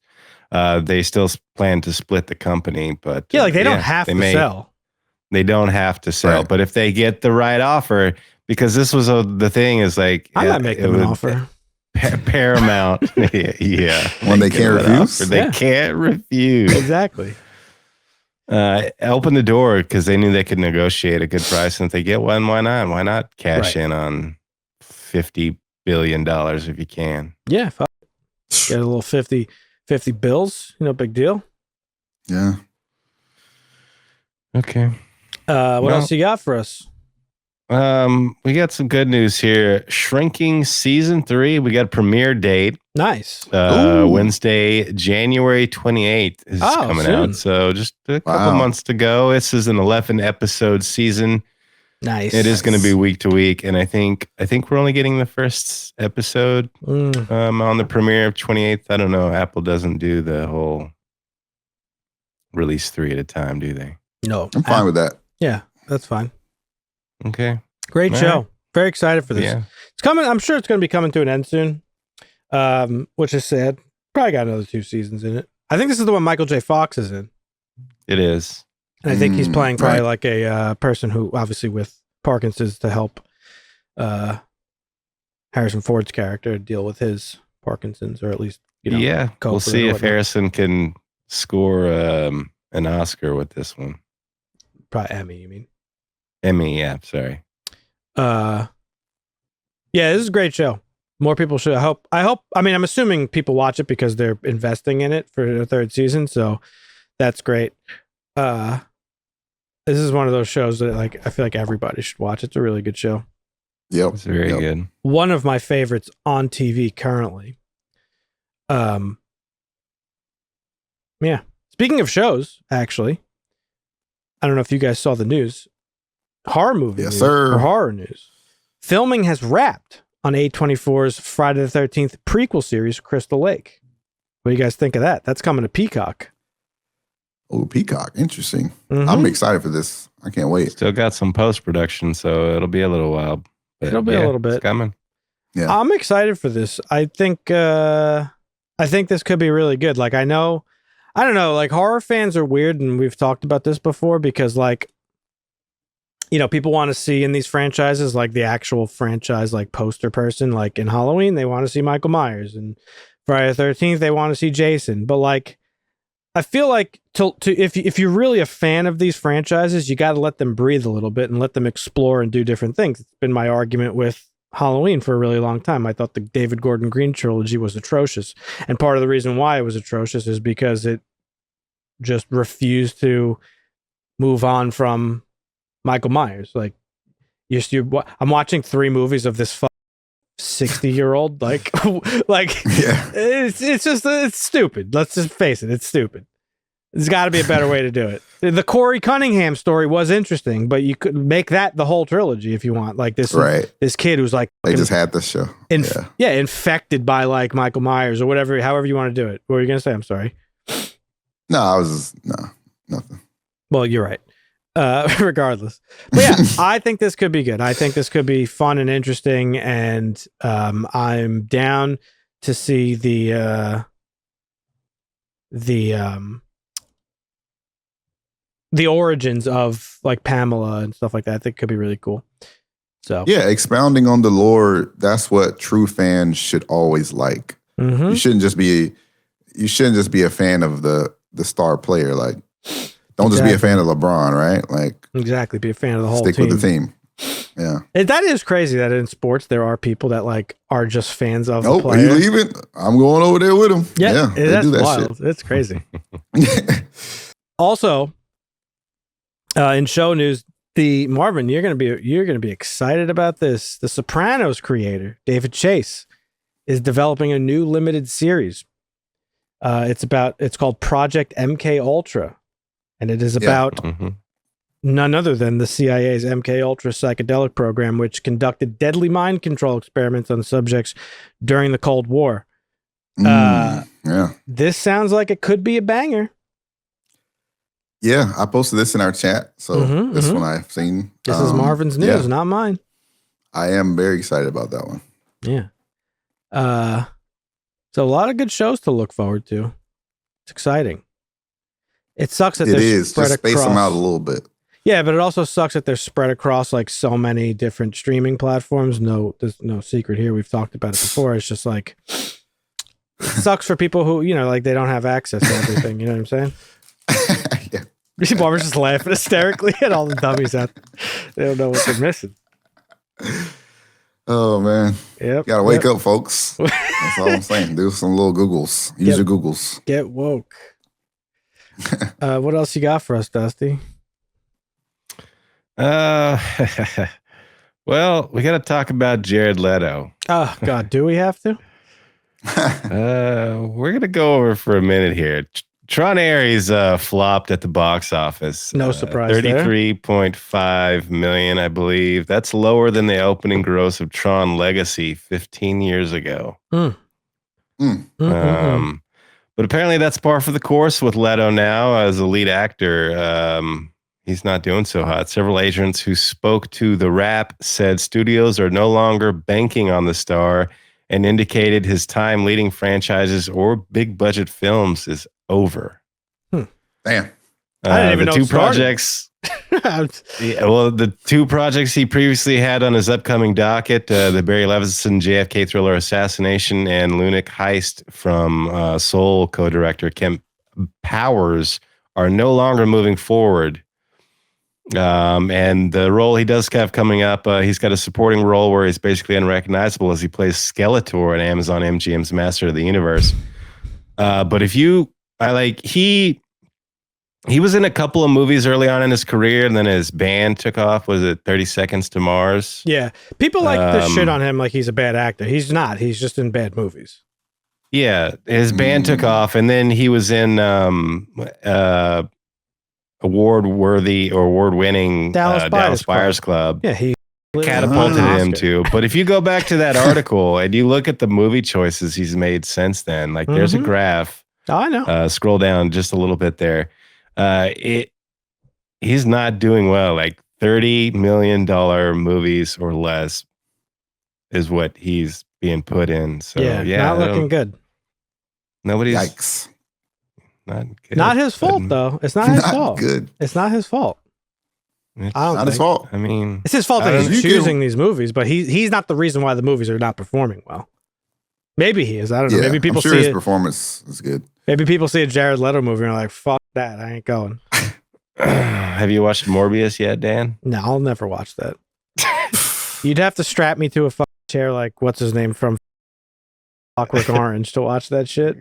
They still plan to split the company, but yeah, like they don't have to sell. They don't have to sell, Right. but if they get the right offer, because this was the thing is like I'm not making them an offer. Paramount, yeah. When they can't refuse? They can't refuse. Exactly. Open the door because they knew they could negotiate a good price, and if they get one, why not? Why not cash in on $50 billion if you can? Yeah, fuck it. Get a little 50 bills, big deal. Yeah. Okay. What else you got for us? We got some good news here. Shrinking season 3. We got a premiere date. Nice. Wednesday, January 28th is coming soon. out. So just a couple months to go. This is an 11 episode season. Nice. It is going to be week to week, and I think we're only getting the first episode on the premiere of 28th. I don't know. Apple doesn't do the whole release 3 at a time, do they? No, I'm fine with that. Yeah, that's fine. Okay. Great All show. right. Very excited for this. Yeah. It's coming. I'm sure it's going to be coming to an end soon, which is sad. Probably got another 2 seasons in it. I think this is the one Michael J. Fox is in. It is. And I think he's playing probably like a person who obviously with Parkinson's to help Harrison Ford's character deal with his Parkinson's, or at least, we'll see if Harrison can score an Oscar with this one. Probably Emmy, you mean? Emmy, yeah, sorry. Yeah, this is a great show. More people should. I mean, I'm assuming people watch it because they're investing in it for the 3rd season, so that's great. This is one of those shows that I feel like everybody should watch. It's a really good show. Yep. It's very good. One of my favorites on TV currently. Yeah. Speaking of shows, actually, I don't know if you guys saw the news. Horror movie news, sir. or horror news. Filming has wrapped on A24's Friday the 13th prequel series, Crystal Lake. What do you guys think of that? That's coming to Peacock. Oh, Peacock. Interesting. Mhm. I'm excited for this. I can't wait. Still got some post-production, so it'll be a little while. But It'll be a little bit. It's coming. Yeah. I'm excited for this. I think this could be really good. Like, I don't know, like horror fans are weird, and we've talked about this before because people want to see in these franchises, like the actual franchise, like poster person, like in Halloween, they want to see Michael Myers, and Friday the 13th, they want to see Jason. But like, I feel like if you're really a fan of these franchises, you got to let them breathe a little bit and let them explore and do different things. It's been my argument with Halloween for a really long time. I thought the David Gordon Green trilogy was atrocious. And part of the reason why it was atrocious is because it just refused to move on from Michael Myers. Like, I'm watching 3 movies of this 60-year-old, like Yeah. it's stupid. Let's just face it, it's stupid. There's got to be a better way to do it. The Corey Cunningham story was interesting, but you could make that the whole trilogy if you want. Like this kid who's like They just had this show. infected by like Michael Myers or whatever, however you want to do it. What were you gonna say? I'm sorry. No, nothing. Well, you're right. Regardless, but yeah, I think this could be good. I think this could be fun and interesting, and I'm down to see the the origins of like Pamela and stuff like that. I think could be really cool. So Yeah, expounding on the lore, that's what true fans should always like. mhm. You shouldn't just be a fan of the star player. Like, don't just be a fan of LeBron, right? Like, exactly, be a fan of the whole stick team. with the team. Yeah. That is crazy that in sports there are people that like are just fans of the Nope, are you player. leaving? I'm going over there with him. Yeah, they that's do that wild. It's crazy. Also, in show news, the Marvin, you're gonna be excited about this. The Sopranos creator, David Chase, is developing a new limited series. It's called Project MK Ultra, and it is about none other than the CIA's MK Ultra psychedelic program, which conducted deadly mind control experiments on subjects during the Cold War. Yeah. This sounds like it could be a banger. Yeah, I posted this in our chat. So this one I've seen. This is Marvin's news, not mine. I am very excited about that one. Yeah. So a lot of good shows to look forward to. It's exciting. It sucks that It they're is. spread Just space across. them out a little bit. Yeah, but it also sucks that they're spread across like so many different streaming platforms. No, there's no secret here. We've talked about it before. It's just like it sucks for people who, like they don't have access to everything. You know what I'm saying? Yeah. You see Barbara's just laughing hysterically at all the dummies out there. They don't know what they're missing. Oh man. Yep. Gotta wake up, folks. That's all I'm saying. Do some little Googles. Use your Googles. Get woke. What else you got for us, Dusty? Well, we got to talk about Jared Leto. Oh God, do we have to? We're gonna go over for a minute here. Tron Ares flopped at the box office. No surprise there. 33.5 million, I believe. That's lower than the opening gross of Tron Legacy 15 years ago. But apparently that's par for the course with Leto now as a lead actor. He's not doing so hot. Several agents who spoke to The Wrap said studios are no longer banking on the star and indicated his time leading franchises or big budget films is over. Damn. I didn't even the know two it started. projects. The two projects he previously had on his upcoming docket, the Barry Levinson JFK thriller Assassination and Lunatic Heist from Soul co-director Kemp Powers, are no longer moving forward. And the role he does have coming up, he's got a supporting role where he's basically unrecognizable as he plays Skeletor in Amazon MGM's Master of the Universe. But he was in a couple of movies early on in his career, and then his band took off. Was it 30 Seconds to Mars? Yeah. People like to shit on him like he's a bad actor. He's not. He's just in bad movies. Yeah, his band took off, and then he was in award-winning Dallas Buyers Club. Yeah, he catapulted him too. But if you go back to that article and you look at the movie choices he's made since then, like there's a graph. Oh, I know. Scroll down just a little bit there. He's not doing well. Like $30 million movies or less is what he's being put in. So not looking good. Nobody's Yikes. not good. Not his fault though. It's not his fault. Good. It's not his fault. It's I don't Not his think. fault. I mean, It's his fault I that don't he's know. choosing these movies, but he's not the reason why the movies are not performing well. Maybe he is. I don't know. Yeah, Maybe people I'm sure see his it. performance is good. Maybe people see a Jared Leto movie and are like, "Fuck that! I ain't going." have you watched Morbius yet, Dan? No, I'll never watch that. You'd have to strap me to a fucking chair like what's his name from Clockwork Orange to watch that shit.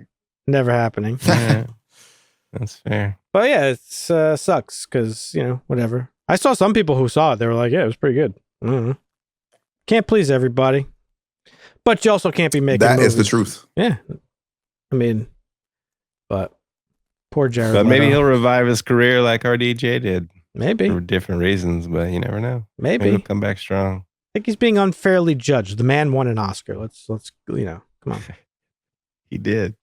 Never happening. Yeah, that's fair. But yeah, it sucks because whatever. I saw some people who saw it. They were like, "Yeah, it was pretty good." I don't know. Can't please everybody, but you also can't be making. That is the movies. truth. Yeah, I mean, but poor Jared. But maybe Leto. he'll revive his career like RDJ did Maybe for different reasons, but you never know. Maybe. He'll come back strong. I think he's being unfairly judged. The man won an Oscar. Let's come on. He did.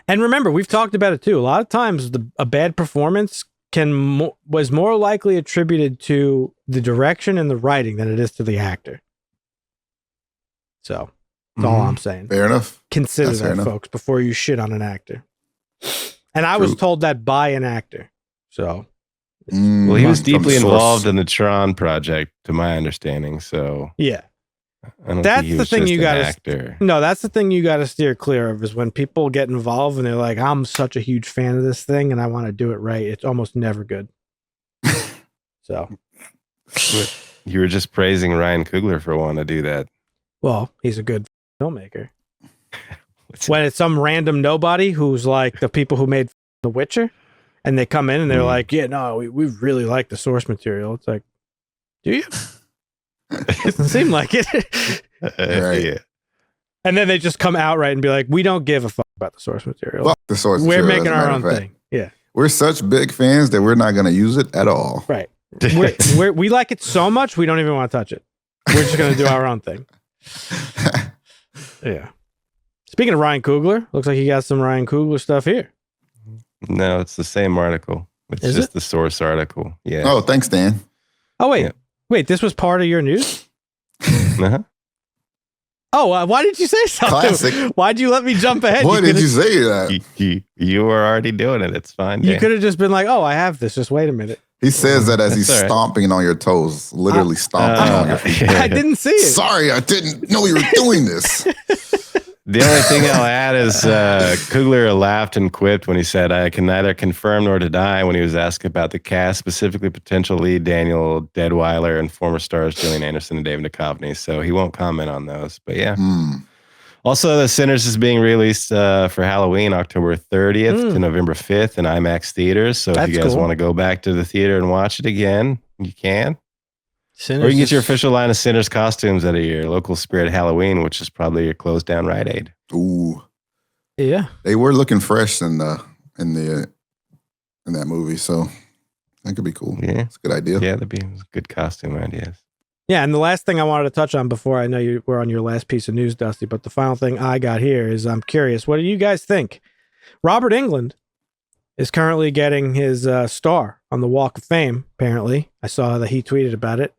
And remember, we've talked about it too. A lot of times, a bad performance was more likely attributed to the direction and the writing than it is to the actor. So that's all I'm saying. Fair enough. Consider That's fair that, enough. folks, before you shit on an actor. And I was True. told that by an actor. So Well, he was From deeply source. involved in the Tron project, to my understanding. So Yeah. I don't That's think he the was thing just you an gotta actor. No, that's the thing you got to steer clear of is when people get involved and they're like, I'm such a huge fan of this thing and I want to do it right. It's almost never good. So, You were just praising Ryan Coogler for wanting to do that. well, he's a good filmmaker. When it's some random nobody who's like the people who made The Witcher and they come in and they're like, yeah, no, we really like the source material. It's like, do you? Doesn't seem like it. Right. Yeah. And then they just come outright and be like, we don't give a fuck about the source material. Fuck the source We're material, making as a our matter own of fact. thing. Yeah. We're such big fans that we're not going to use it at all. Right. We like it so much, we don't even want to touch it. We're just going to do our own thing. Yeah. Speaking of Ryan Coogler, looks like you got some Ryan Coogler stuff here. No, it's the same article. It's Is just it? the source article. Yeah. Oh, thanks, Dan. Oh, wait. Yeah. Wait, this was part of your news? Uh-huh. Oh, why did you say something? Classic. Why'd you let me jump ahead? Why did could've- you say that? You were already doing it. It's fine. You Dan. could have just been like, oh, I have this. Just wait a minute. He says that as he's That's all right. stomping on your toes, literally stomping on your feet. I didn't see it. Sorry, I didn't know you were doing this. The only thing I'll add is Coogler laughed and quipped when he said, I can neither confirm nor deny when he was asked about the cast, specifically potential lead Daniel Deadweiler and former stars Gillian Anderson and David Duchovny. So he won't comment on those. But yeah. Also, The Sinners is being released for Halloween, October 30th to November 5th in IMAX theaters. So That's if you guys cool. want to go back to the theater and watch it again, you can. Sinners Or you can get is- your official line of Sinners costumes at your local Spirit Halloween, which is probably your closed down Rite Aid. Ooh, Yeah. they were looking fresh in that movie, so that could be cool. Yeah. It's a good idea. Yeah, that'd be good costume ideas. Yeah, and the last thing I wanted to touch on before I know you were on your last piece of news, Dusty, but the final thing I got here is I'm curious. What do you guys think? Robert Englund is currently getting his star on the Walk of Fame, apparently. I saw that he tweeted about it.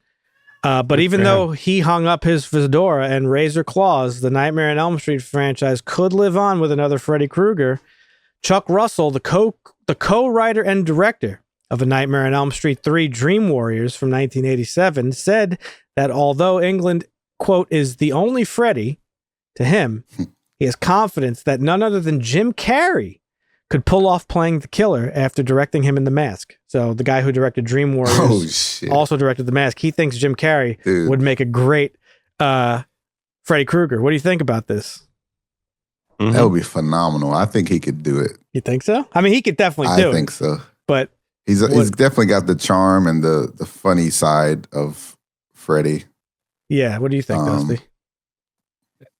But Good even for though he hung up his fedora and razor claws, the Nightmare on Elm Street franchise could live on with another Freddy Krueger. Chuck Russell, the co-writer and director of A Nightmare on Elm Street 3 Dream Warriors from 1987, said that although Englund, quote, is the only Freddy, to him, he has confidence that none other than Jim Carrey could pull off playing the killer after directing him in The Mask. So the guy who directed Dream Warriors Oh shit! also directed The Mask. He thinks Jim Carrey Dude. would make a great Freddy Krueger. What do you think about this? Mhm. That would be phenomenal. I think he could do it. You think so? I mean, he could definitely do I think it, so. but He's Would- definitely got the charm and the funny side of Freddy. yeah, what do you think, Dusty?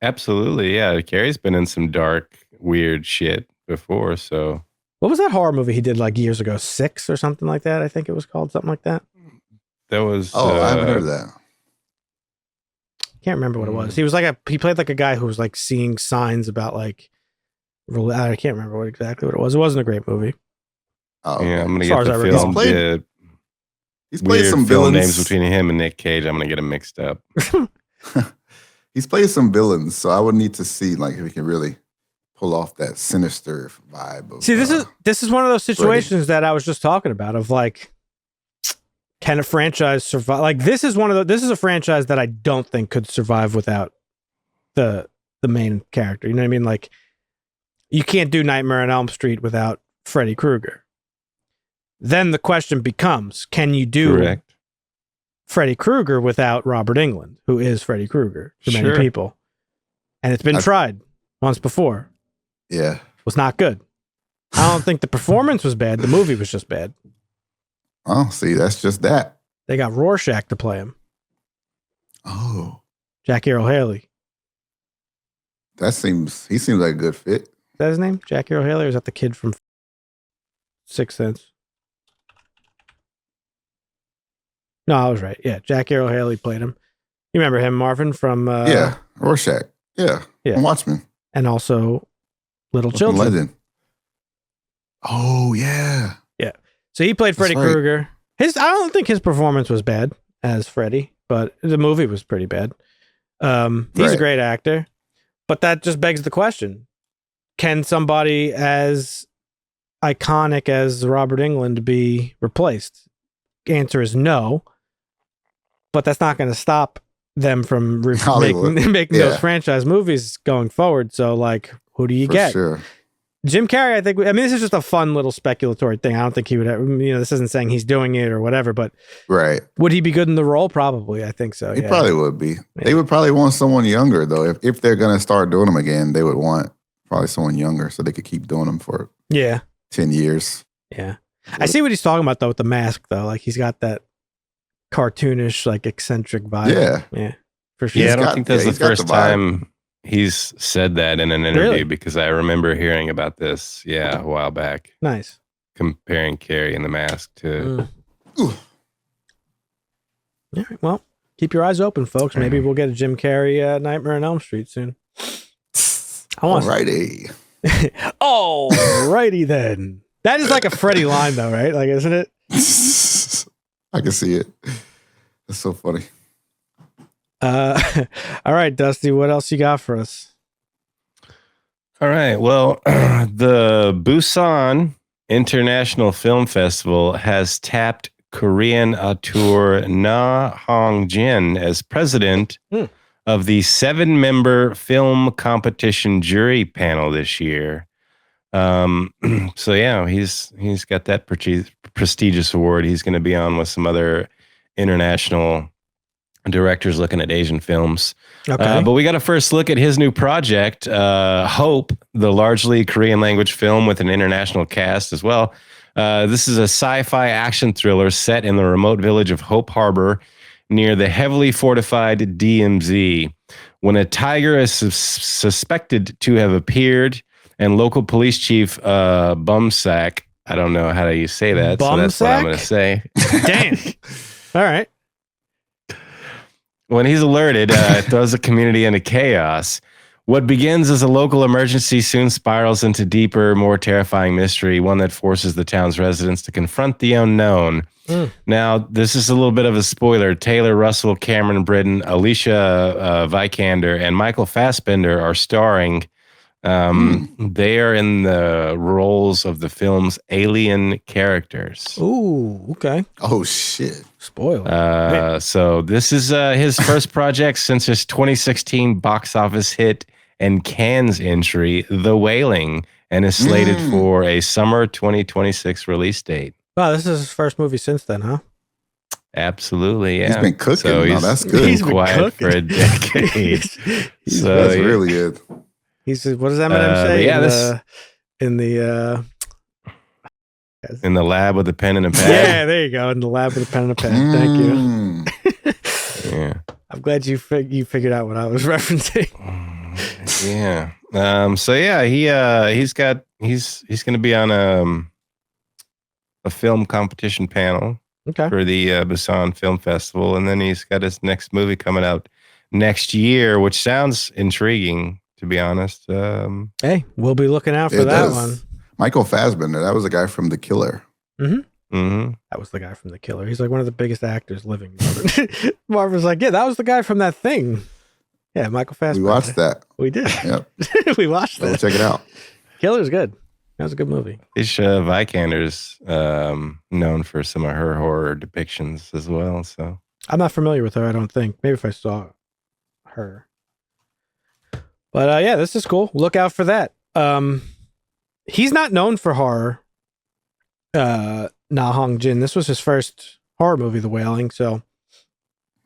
Absolutely. Yeah. Carrie's been in some dark, weird shit before. So What was that horror movie he did like years ago? 6 or something like that? I think it was called something like that. that was. Oh, I haven't heard of that. Can't remember what it was. He was like he played like a guy who was like seeing signs about like I can't remember exactly what it was. It wasn't a great movie. Oh, Yeah, I'm going to As far get as the I film. He's played The he's played weird some film villains. names between him and Nick Cage. I'm going to get them mixed up. He's played some villains, so I would need to see like if he can really pull off that sinister vibe. Of, See, this is one of those situations that I was just talking about of like, can a franchise survive? Like this is a franchise that I don't think could survive without the main character. You know what I mean? Like you can't do Nightmare on Elm Street without Freddy Krueger. Then the question becomes, can you do Correct. Freddy Krueger without Robert Englund, who is Freddy Krueger to many Sure. people? And it's been tried once before. yeah. Was not good. I don't think the performance was bad. The movie was just bad. Oh, see, that's just that. They got Rorschach to play him. Oh, Jackie Earle Haley. he seems like a good fit. Is that his name? Jackie Earle Haley? Or is that the kid from Sixth Sense? No, I was right. Yeah, Jackie Earle Haley played him. You remember him, Marvin, from Yeah, Rorschach. Yeah, Yeah. From Watchmen. and also Little Fucking Children. Legend. Oh yeah. So he played Freddy That's right. Krueger. I don't think his performance was bad as Freddy, but the movie was pretty bad. He's a Right. great actor, but that just begs the question: can somebody as iconic as Robert Englund be replaced? answer is no. But that's not going to stop them from Hollywood. making those franchise movies going forward. So, like, who do you For get? sure. Jim Carrey, this is just a fun little speculatory thing. I don't think he would, this isn't saying he's doing it or whatever, but Right. would he be good in the role? Probably. I think so. He probably would be. Yeah. They would probably want someone younger, though. If they're going to start doing them again, they would want probably someone younger so they could keep doing them for 10 years. Yeah. I see what he's talking about, though, with the mask, though. Like, he's got that cartoonish, like, eccentric vibe. Yeah. Yeah. For sure. Yeah, I don't think that's the first time he's said that in an interview because I remember hearing about this, a while back. Nice. Comparing Carrey and the Mask to... All right, well, keep your eyes open, folks. Maybe we'll get a Jim Carrey Nightmare on Elm Street soon. Alrighty. Alrighty then. That is like a Freddy line, though, right? Like, isn't it? I can see it. That's so funny. All right, Dusty, what else you got for us? All right. Well, the Busan International Film Festival has tapped Korean auteur Na Hong-jin as president of the 7-member film competition jury panel this year. So yeah, he's got that prestigious award. He's going to be on with some other international directors looking at Asian films. Okay. But we got a first look at his new project, Hope, the largely Korean language film with an international cast as well. This is a sci-fi action thriller set in the remote village of Hope Harbor near the heavily fortified DMZ. When a tiger is suspected to have appeared and local police chief Bumsack, I don't know how you say that, so that's what I'm going to say. Damn. All right. When he's alerted, it throws the community into chaos. What begins as a local emergency soon spirals into deeper, more terrifying mystery, one that forces the town's residents to confront the unknown. Now, this is a little bit of a spoiler. Taylor Russell, Cameron Britton, Alicia Vikander, and Michael Fassbender are starring. They are in the roles of the film's alien characters. Ooh, okay. Oh, shit. Spoiler. So this is his first project since his 2016 box office hit and Cannes entry, The Wailing, and is slated for a summer 2026 release date. Wow, this is his first movie since then, huh? Absolutely, yeah. He's been cooking. So that's good. He's been quiet for a decade. That's really good. He's what does Eminem say? Yeah, in the lab with a pen and a pad. Yeah, there you go. In the lab with a pen and a pad. Thank you. Yeah, I'm glad you figured out what I was referencing. Yeah. So yeah, he's going to be on a film competition panel for the Busan Film Festival, and then he's got his next movie coming out next year, which sounds intriguing, to be honest. Hey, we'll be looking out for that one. Michael Fassbender, that was a guy from The Killer. That was the guy from The Killer. He's like one of the biggest actors living. Marvin's like, yeah, that was the guy from that thing. Yeah, Michael Fassbender. We watched that. We did. Yep. We watched that. Check it out. Killer's good. That was a good movie. Alicia Vikander's known for some of her horror depictions as well. So I'm not familiar with her, I don't think. Maybe if I saw her. But yeah, this is cool. Look out for that. He's not known for horror. Na Hong-jin. This was his first horror movie, The Wailing. So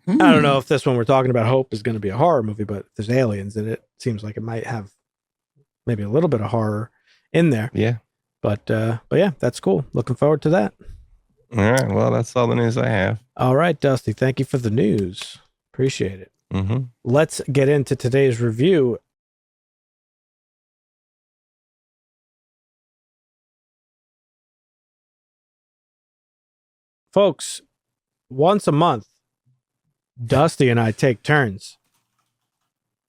I don't know if this one we're talking about, Hope, is going to be a horror movie, but if there's aliens in it, it seems like it might have maybe a little bit of horror in there. Yeah. But yeah, that's cool. Looking forward to that. All right. Well, that's all the news I have. All right, Dusty. Thank you for the news. Appreciate it. Let's get into today's review. Folks, once a month, Dusty and I take turns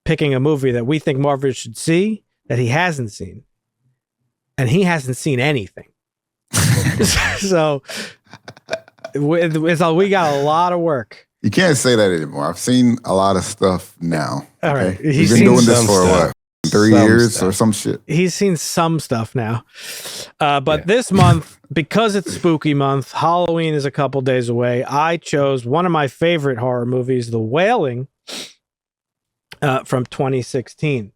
picking a movie that we think Marvin should see that he hasn't seen. And he hasn't seen anything. So we got a lot of work. You can't say that anymore. I've seen a lot of stuff now. All right. We've been doing this for what? 3 some years stuff. or some shit. He's seen some stuff now. But Yeah. this month, because it's spooky month, Halloween is a couple days away. I chose one of my favorite horror movies, The Wailing, from 2016.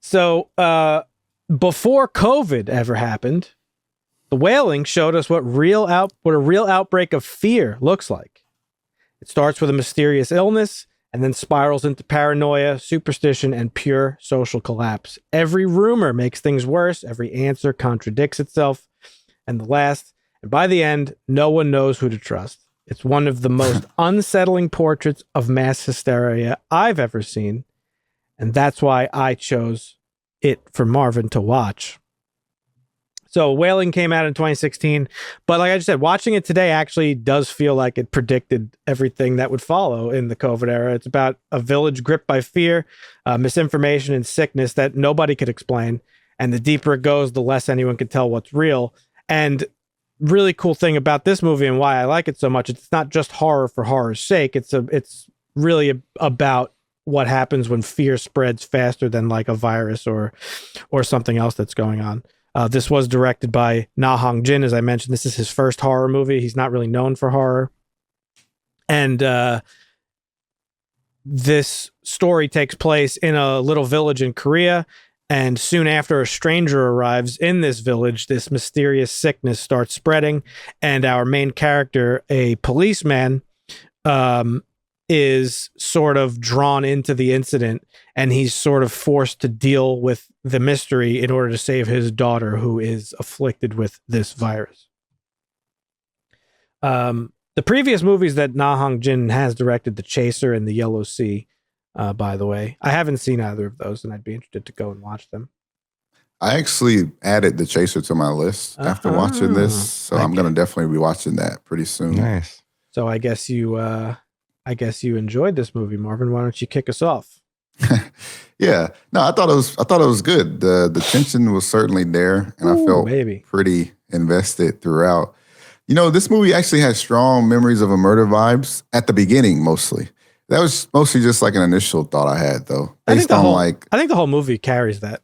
So before COVID ever happened, The Wailing showed us what a real outbreak of fear looks like. It starts with a mysterious illness and then spirals into paranoia, superstition, and pure social collapse. Every rumor makes things worse. Every answer contradicts itself. And by the end, no one knows who to trust. It's one of the most unsettling portraits of mass hysteria I've ever seen. And that's why I chose it for Marvin to watch. So Wailing came out in 2016, but like I just said, watching it today actually does feel like it predicted everything that would follow in the COVID era. It's about a village gripped by fear, misinformation, and sickness that nobody could explain. And the deeper it goes, the less anyone can tell what's real. And really cool thing about this movie and why I like it so much, it's not just horror for horror's sake. It's really about what happens when fear spreads faster than like a virus or something else that's going on. This was directed by Hong-jin, as I mentioned. This is his first horror movie. He's not really known for horror. And this story takes place in a little village in Korea. And soon after a stranger arrives in this village, this mysterious sickness starts spreading. And our main character, a policeman, is sort of drawn into the incident, and he's sort of forced to deal with the mystery in order to save his daughter, who is afflicted with this virus. The previous movies that Na Hong-jin has directed, The Chaser and The Yellow Sea, by the way, I haven't seen either of those, and I'd be interested to go and watch them. I actually added The Chaser to my list after watching this, so I'm going to definitely be watching that pretty soon. Nice. So I guess you enjoyed this movie, Marvin. Why don't you kick us off? Yeah, no, I thought it was good. The tension was certainly there, and I felt pretty invested throughout. You know, this movie actually had strong memories of a murder vibes at the beginning, mostly. That was mostly just like an initial thought I had, though. I think the whole movie carries that.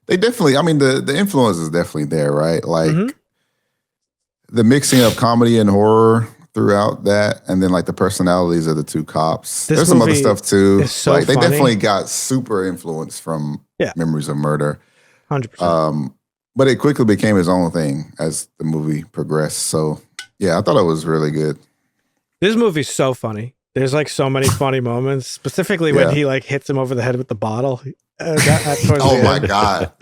They definitely, I mean, the influence is definitely there, right? Like the mixing of comedy and horror throughout that, and then like the personalities of the two cops. There's some other stuff too. So like they funny. definitely got super influenced from Memories of Murder. 100%. But it quickly became his own thing as the movie progressed. So yeah, I thought it was really good. This movie's so funny. There's like so many funny moments, specifically when he like hits him over the head with the bottle. Oh my God.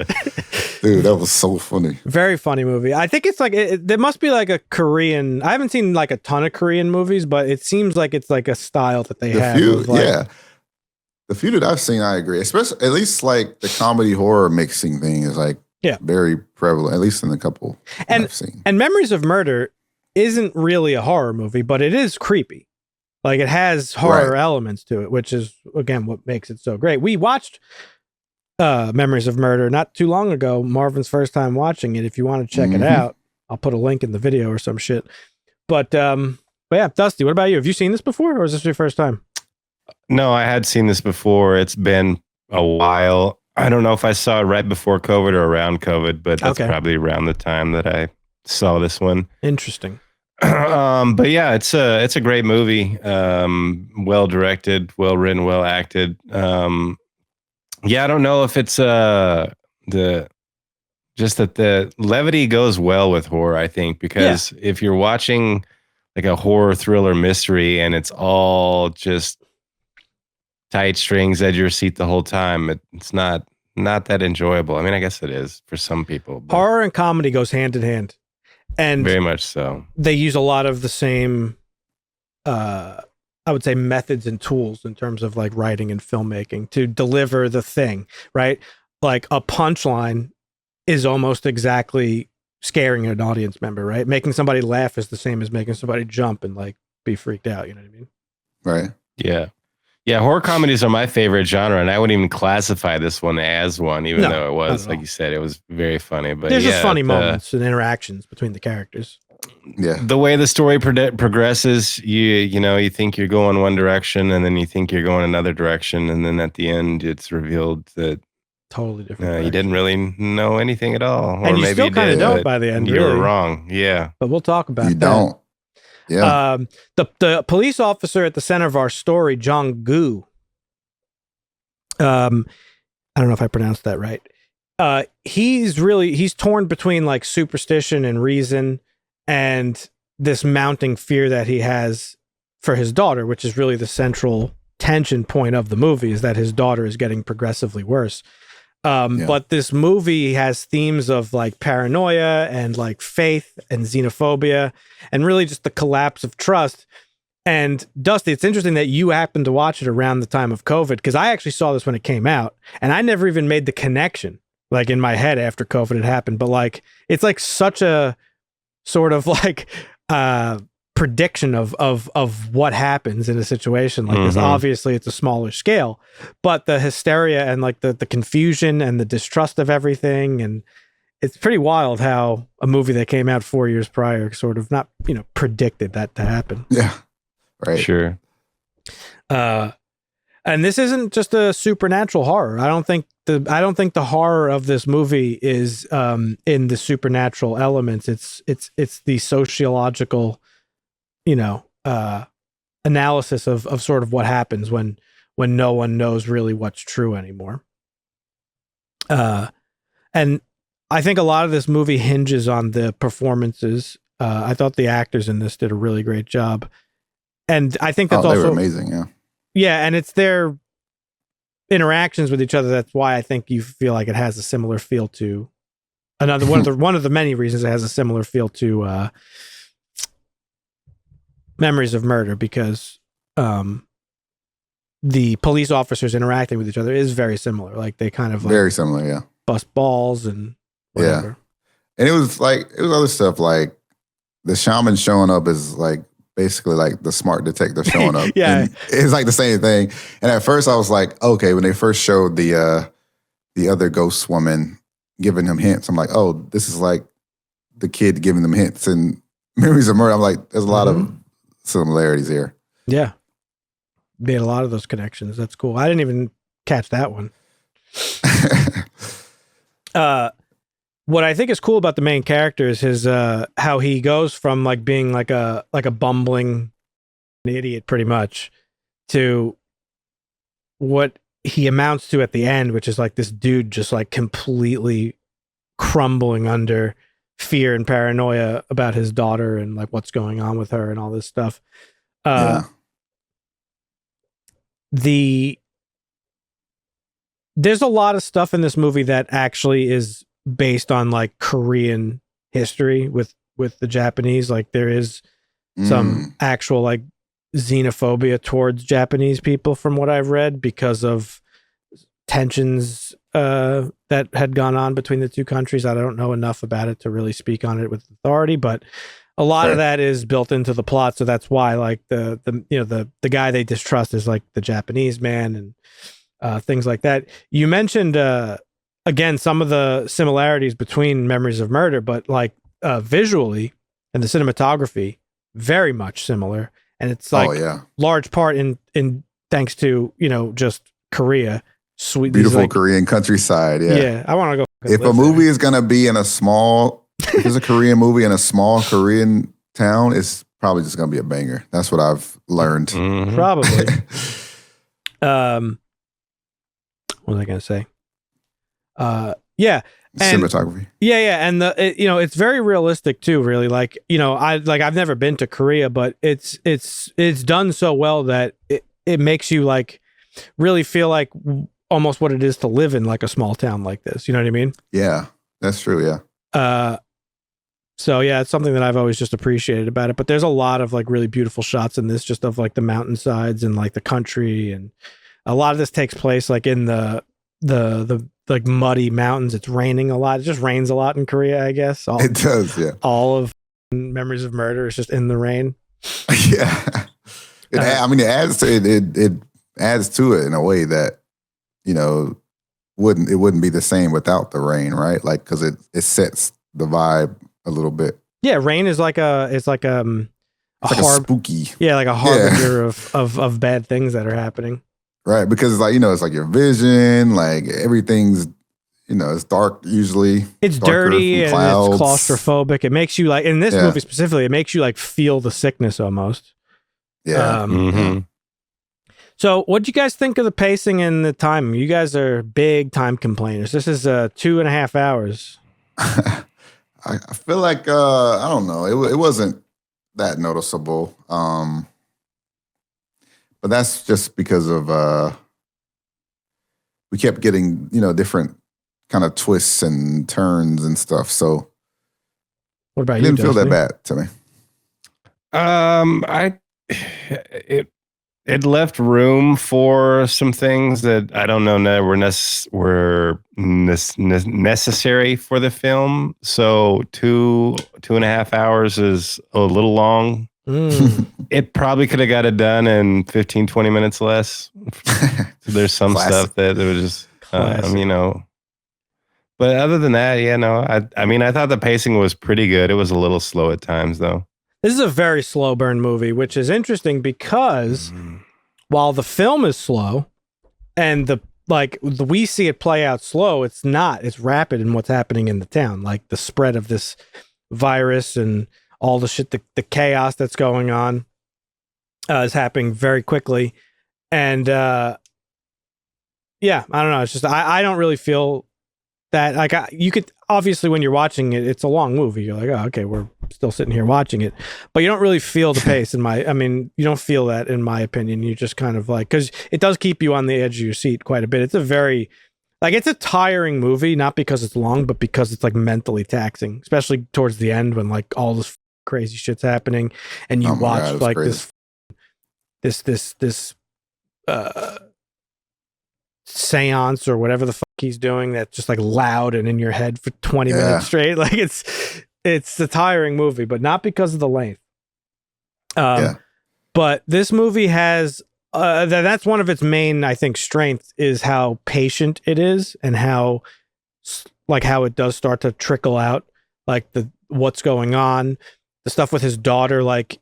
Dude, that was so funny. Very funny movie. I think it's like, there must be like a Korean, I haven't seen like a ton of Korean movies, but it seems like it's like a style that they have. The few that I've seen, I agree. Especially, at least like the comedy horror mixing thing is like very prevalent, at least in the couple I've seen. And Memories of Murder isn't really a horror movie, but it is creepy. Like it has horror elements to it, which is, again, what makes it so great. We watched Memories of Murder not too long ago, Marvin's first time watching it. If you want to check it out, I'll put a link in the video or some shit. But yeah, Dusty, what about you? Have you seen this before, or is this your first time? No, I had seen this before. It's been a while. I don't know if I saw it right before COVID or around COVID, but that's probably around the time that I saw this one. Interesting. But yeah, it's a great movie. Well directed, well written, well acted. Yeah, I don't know if it's just that the levity goes well with horror, I think, because if you're watching like a horror thriller mystery and it's all just tight strings, edge of your seat the whole time, it's not that enjoyable. I mean, I guess it is for some people. Horror and comedy goes hand in hand. And very much so. They use a lot of the same, I would say, methods and tools in terms of like writing and filmmaking to deliver the thing, right? Like a punchline is almost exactly scaring an audience member, right? Making somebody laugh is the same as making somebody jump and like be freaked out. You know what I mean? Right. Yeah. Yeah, horror comedies are my favorite genre, and I wouldn't even classify this one as one, even though it was, like you said, it was very funny. But there's just funny moments and interactions between the characters. Yeah, the way the story progresses, you think you're going one direction, and then you think you're going another direction, and then at the end, it's revealed that Totally different. You didn't really know anything at all, or And you maybe still you kind of did, don't but by the end, you really. were wrong. Yeah, But we'll talk about You that. don't. Yeah. The police officer at the center of our story, Jong-gu. I don't know if I pronounced that right. He's torn between like superstition and reason, and this mounting fear that he has for his daughter, which is really the central tension point of the movie, is that his daughter is getting progressively worse. But this movie has themes of like paranoia and like faith and xenophobia and really just the collapse of trust. And Dusty, it's interesting that you happened to watch it around the time of COVID, because I actually saw this when it came out and I never even made the connection like in my head after COVID had happened. But like, it's like such a sort of like prediction of what happens in a situation like this. Obviously it's a smaller scale, but the hysteria and like the confusion and the distrust of everything, and it's pretty wild how a movie that came out 4 years prior sort of not predicted that to happen. Yeah. Right. sure. And this isn't just a supernatural horror. I don't think the horror of this movie is in the supernatural elements. It's the sociological, analysis of sort of what happens when no one knows really what's true anymore. And I think a lot of this movie hinges on the performances. I thought the actors in this did a really great job. And I think that's they also were amazing. Yeah. Yeah, and it's their interactions with each other. That's why I think you feel like it has a similar feel to another one of the many reasons it has a similar feel to Memories of Murder, because the police officers interacting with each other is very similar. Like they kind of like Very similar. Yeah. bust balls and whatever. Yeah. And it was other stuff like the shaman showing up is like basically like the smart detective showing up. Yeah. And it's like the same thing. And at first I was like, okay, when they first showed the other ghost woman giving him hints, I'm like, oh, this is like the kid giving them hints and Memories of Murder. I'm like, there's a lot of similarities here. Yeah. Made a lot of those connections. That's cool. I didn't even catch that one. What I think is cool about the main character is his how he goes from like being like a bumbling idiot pretty much to what he amounts to at the end, which is like this dude just like completely crumbling under fear and paranoia about his daughter and like what's going on with her and all this stuff. There's a lot of stuff in this movie that actually is based on like Korean history with the Japanese. Like there is some actual like xenophobia towards Japanese people from what I've read because of tensions that had gone on between the two countries. I don't know enough about it to really speak on it with authority, but a lot of that is built into the plot. So that's why like the guy they distrust is like the Japanese man and things like that. You mentioned again some of the similarities between Memories of Murder, but like visually and the cinematography very much similar, and it's like large part in thanks to just Korea. Sweet, beautiful like, Korean countryside. Yeah, I want to go. If a movie is gonna be in a small, if it's a Korean movie in a small Korean town, it's probably just gonna be a banger. That's what I've learned. Probably. What was I gonna say? Cinematography. And it's very realistic too. Really, like I've never been to Korea, but it's done so well that it makes you like really feel like almost what it is to live in like a small town like this. You know what I mean? Yeah, that's true. Yeah. So yeah, it's something that I've always just appreciated about it. But there's a lot of like really beautiful shots in this, just of like the mountainsides and like the country, and a lot of this takes place like in the like muddy mountains. It's raining a lot. It just rains a lot in Korea, I guess. It does, yeah. All of Memories of Murder is just in the rain. Yeah. It adds to it. It adds to it in a way that wouldn't be the same without the rain, right? Like because it sets the vibe a little bit. Yeah, rain is like a spooky. Yeah, like a harbinger of bad things that are happening. Right, because it's like it's like your vision, like everything's it's dark usually. It's darker dirty from and clouds. it's claustrophobic. It makes you like, in this movie specifically, it makes you like feel the sickness almost. Yeah. Mm-hmm. So what'd you guys think of the pacing and the time? You guys are big time complainers. This is 2.5 hours. I feel like I don't know. It wasn't that noticeable. But that's just because of we kept getting, different kind of twists and turns and stuff. So What about it you? didn't feel that Dusty? bad to me. It left room for some things that I don't know were necessary for the film. So 2.5 hours is a little long. It probably could have got it done in 15, 20 minutes less. There's some stuff that it was just, But other than that, I thought the pacing was pretty good. It was a little slow at times, though. This is a very slow burn movie, which is interesting because while the film is slow and we see it play out slow, it's not. It's rapid in what's happening in the town, like the spread of this virus and all the shit, the chaos that's going on is happening very quickly. And I don't know. It's just I don't really feel that like you could obviously when you're watching it, it's a long movie. You're like, oh, okay, we're still sitting here watching it, but you don't really feel the pace. You don't feel that in my opinion. You just kind of like because it does keep you on the edge of your seat quite a bit. It's a very it's a tiring movie, not because it's long, but because it's like mentally taxing, especially towards the end when like all this crazy shit's happening and you watch like crazy. this seance or whatever the fuck he's doing that's just like loud and in your head for 20 minutes straight. Like it's a tiring movie, but not because of the length. But this movie has that's one of its main, I think, strengths is how patient it is and how it does start to trickle out like what's going on, the stuff with his daughter. Like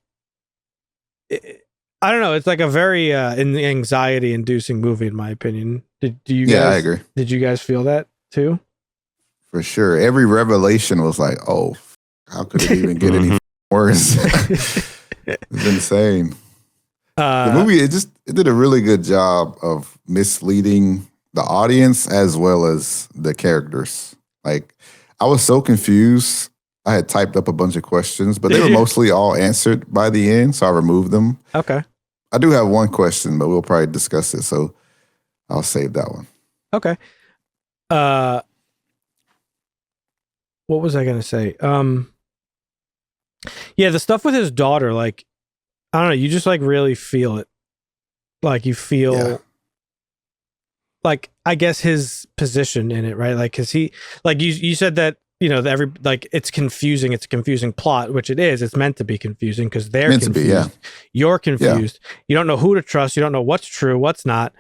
I don't know. It's like a very anxiety-inducing movie, in my opinion. Do you guys? Yeah, I agree. Did you guys feel that too? For sure. Every revelation was like, oh, how could it even get any worse? It's insane. The movie, it did a really good job of misleading the audience as well as the characters. Like, I was so confused. I had typed up a bunch of questions, but they were mostly all answered by the end, so I removed them. Okay. I do have one question, but we'll probably discuss it, so I'll save that one. Okay. What was I going to say? Yeah, the stuff with his daughter, like, I don't know, you just like really feel it. Like you feel like, I guess his position in it, right? Like, cause he, like you said that, it's confusing. It's a confusing plot, which it is. It's meant to be confusing because they're meant confused. To be, You're confused. Yeah. You don't know who to trust. You don't know what's true, what's not.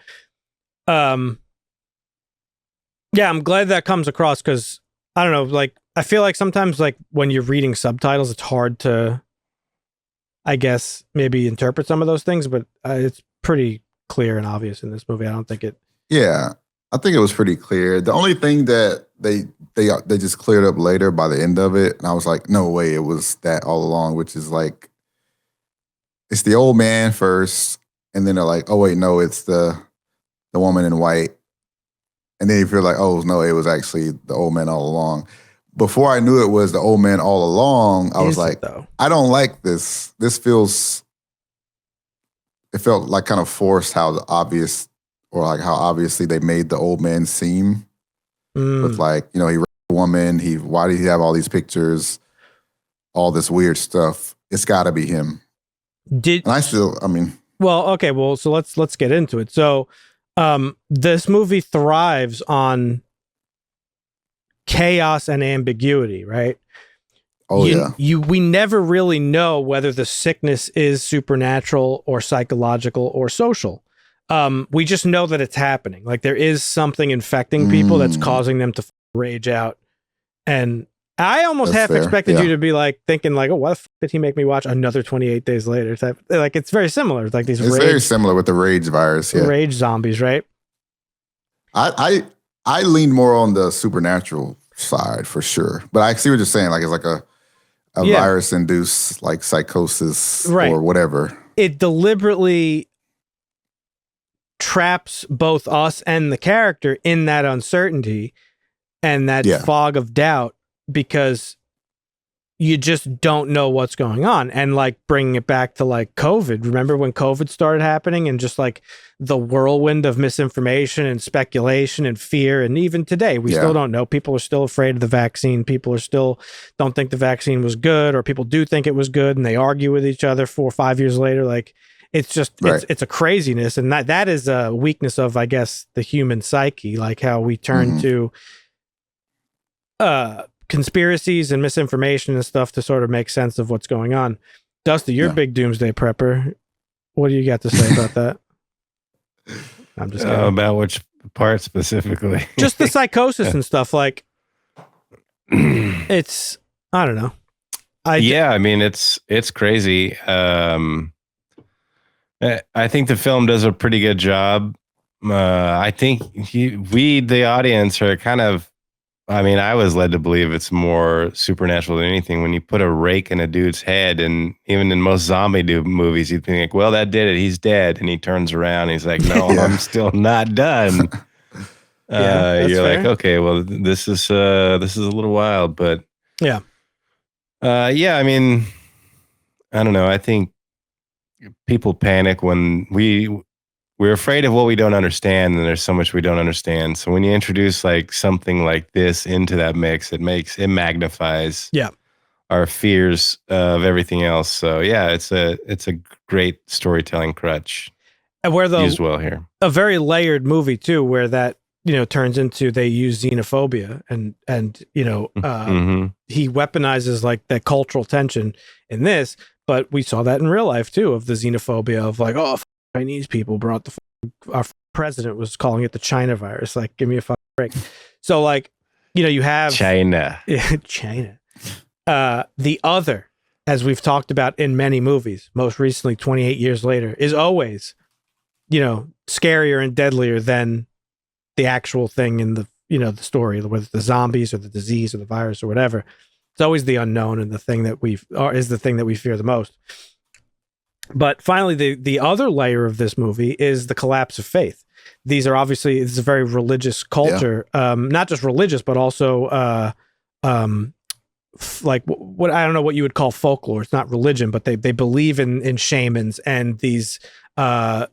I'm glad that comes across because I don't know, like I feel like sometimes like when you're reading subtitles, it's hard to, I guess, maybe interpret some of those things, but it's pretty clear and obvious in this movie. I don't think it. Yeah, I think it was pretty clear. The only thing that they just cleared up later by the end of it, and I was like, no way, it was that all along, which is like, it's the old man first, and then they're like, oh wait, no, it's the woman in white. And then you feel like, oh no, it was actually the old man all along. Before I knew it was the old man all along, I was like, I don't like this. This it felt like kind of forced how obvious, or like how obviously they made the old man seem. With like, he raped a woman, why did he have all these pictures, all this weird stuff? It's gotta be him. Well, okay, so let's get into it. So this movie thrives on chaos and ambiguity, right? We never really know whether the sickness is supernatural or psychological or social. We just know that it's happening. Like there is something infecting people that's causing them to rage out. And I almost expected you to be like thinking like, oh, what the fuck did he make me watch another 28 Days Later type? Like it's very similar. Like it's very similar with the rage virus. Yeah. Rage zombies, right? I I lean more on the supernatural side for sure. But I see what you're saying. Like it's like a virus-induced like psychosis Right. or whatever. It deliberately traps both us and the character in that uncertainty and that fog of doubt because you just don't know what's going on. And like bringing it back to like COVID, remember when COVID started happening and just like the whirlwind of misinformation and speculation and fear. And even today, we still don't know. People are still afraid of the vaccine. People are still don't think the vaccine was good, or people do think it was good and they argue with each other 4 or 5 years later. Like it's just, it's a craziness. And that is a weakness of, I guess, the human psyche, like how we turn to, conspiracies and misinformation and stuff to sort of make sense of what's going on. Dusty, you're a big doomsday prepper. What do you got to say about that? I'm just kidding. About which part specifically? Just the psychosis and stuff. Like, it's, I don't know. I mean, it's crazy. I think the film does a pretty good job. I think we, the audience, are kind of, I mean, I was led to believe it's more supernatural than anything. When you put a rake in a dude's head, and even in most zombie movies, you'd think, like, well, that did it. He's dead. And he turns around and he's like, no, I'm still not done. You're fair. Like, okay, well, this is a little wild, but yeah. I mean, I don't know. I think people panic when we're afraid of what we don't understand, and there's so much we don't understand. So when you introduce like something like this into that mix, it magnifies our fears of everything else. So yeah, it's a great storytelling crutch. And where used well here. A very layered movie too, where that, you know, turns into, they use xenophobia and you know, he weaponizes like that cultural tension in this, but we saw that in real life too, of the xenophobia of like, oh, Chinese people brought our president was calling it the China virus. Like, give me a fucking break. So like, you know, you have China. The Other, as we've talked about in many movies, most recently 28 years later, is always, you know, scarier and deadlier than the actual thing in the, you know, the story, whether it's the zombies or the disease or the virus or whatever. It's always the unknown, and the thing that is the thing that we fear the most. But finally, the other layer of this movie is the collapse of faith. These are obviously, it's a very religious culture, not just religious, but also like what I don't know what you would call folklore. It's not religion, but they believe in shamans and these what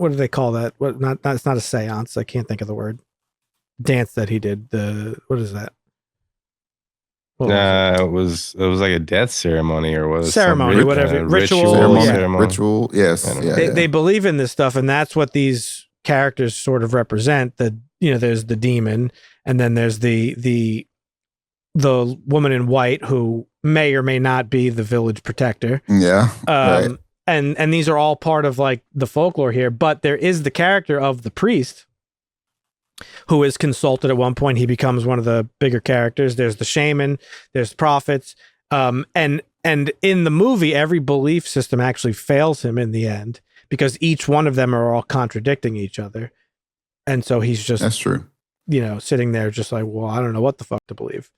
do they call that? What not it's not a seance. I can't think of the word. Dance that he did. What is that? It was like a death ceremony or was ceremony, whatever, ritual, ritual. Yes, they believe in this stuff, and that's what these characters sort of represent. That, you know, there's the demon, and then there's the woman in white who may or may not be the village protector. Yeah, right. And these are all part of like the folklore here. But there is the character of the priest, who is consulted at one point. He becomes one of the bigger characters. There's the shaman, there's prophets. And in the movie, every belief system actually fails him in the end, because each one of them are all contradicting each other. And so he's just, that's true, you know, sitting there just like, well, I don't know what the fuck to believe.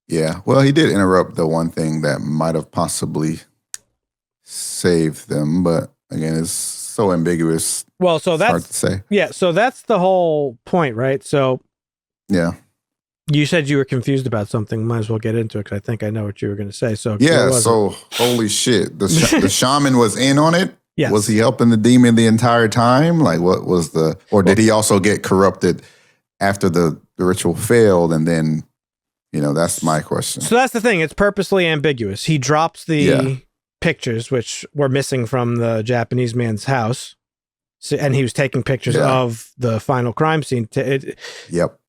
Yeah. Well, he did interrupt the one thing that might have possibly saved them, but again, it's so ambiguous. Well, so that's hard to say. Yeah, so that's the whole point, right? So yeah, you said you were confused about something. Might as well get into it, because I think I know what you were going to say. So yeah, so holy shit, the shaman was in on it. Yes. Was he helping the demon the entire time? Like, what was or did he also get corrupted after the ritual failed? And then, you know, that's my question. So that's the thing. It's purposely ambiguous. He drops the pictures, which were missing from the Japanese man's house. So, and he was taking pictures of the final crime scene. Yep.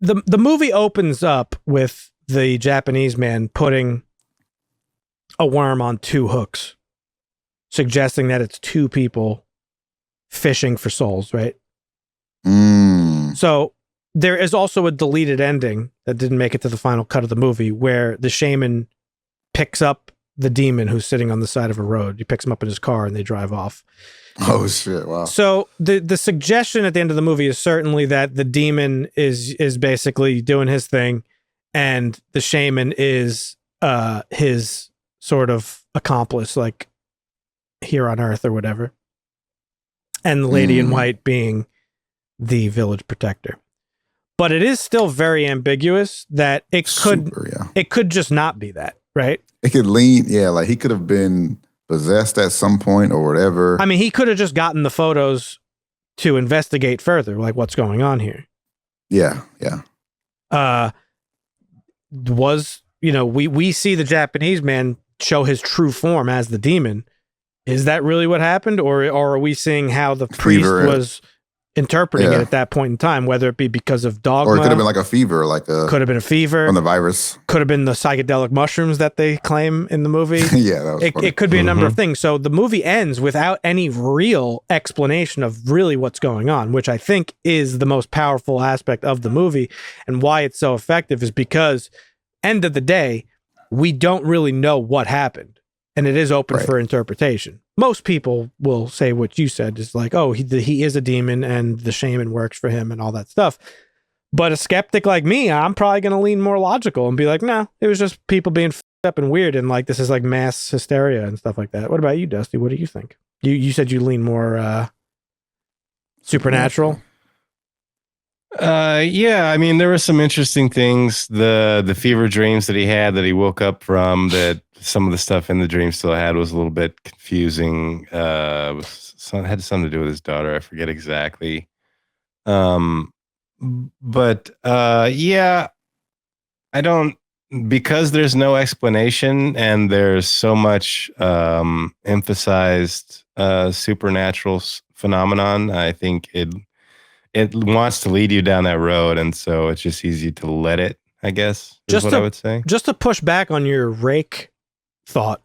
The movie opens up with the Japanese man putting a worm on 2 hooks, suggesting that it's 2 people fishing for souls, right? So there is also a deleted ending that didn't make it to the final cut of the movie, where the shaman picks up the demon who's sitting on the side of a road. He picks him up in his car and they drive off. Oh shit! Wow. So the suggestion at the end of the movie is certainly that the demon is basically doing his thing, and the shaman is his sort of accomplice, like here on Earth or whatever, and the lady in white being the village protector. But it is still very ambiguous that it could just not be that, right? It could lean, like he could have been possessed at some point or whatever. I mean, he could have just gotten the photos to investigate further, like what's going on here. Yeah. We see the Japanese man show his true form as the demon. Is that really what happened, or are we seeing how the priest was interpreting it at that point in time, whether it be because of dogma, or it could have been like a fever, could have been a fever from the virus, could have been the psychedelic mushrooms that they claim in the movie. Yeah, that was funny. It could be a number of things. So the movie ends without any real explanation of really what's going on, which I think is the most powerful aspect of the movie, and why it's so effective is because, end of the day, we don't really know what happened, and it is open for interpretation. Most people will say what you said is like, oh, he is a demon and the shaman works for him and all that stuff. But a skeptic like me, I'm probably going to lean more logical and be like, no, it was just people being f***ed up and weird, and like this is like mass hysteria and stuff like that. What about you, Dusty? What do you think? You said you lean more supernatural. Yeah, I mean, there were some interesting things. The fever dreams that he had that he woke up from, that some of the stuff in the dream still had was a little bit confusing. Had something to do with his daughter. I forget exactly. But yeah, I don't, because there's no explanation and there's so much emphasized supernatural phenomenon. I think it wants to lead you down that road, and so it's just easy to let it, I guess, is what I would say. Just to push back on your rake thought,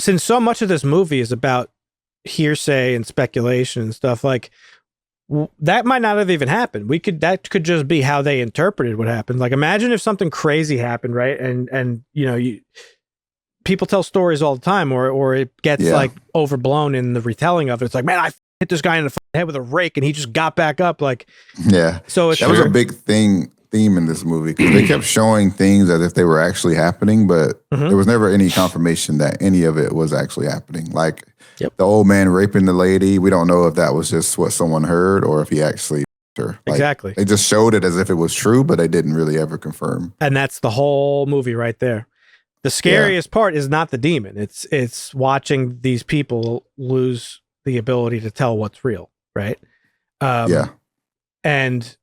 since so much of this movie is about hearsay and speculation and stuff, like that might not have even happened. That could just be how they interpreted what happened. Like, imagine if something crazy happened, right? And people tell stories all the time, or it gets like overblown in the retelling of it. It's like, man, I hit this guy in the head with a rake and he just got back up. Like, so that was a big theme in this movie, because they kept showing things as if they were actually happening, but there was never any confirmation that any of it was actually happening. Like the old man raping the lady, we don't know if that was just what someone heard or if he actually her. Like, exactly. They just showed it as if it was true, but they didn't really ever confirm. And that's the whole movie right there. The scariest part is not the demon. It's watching these people lose the ability to tell what's real, right? And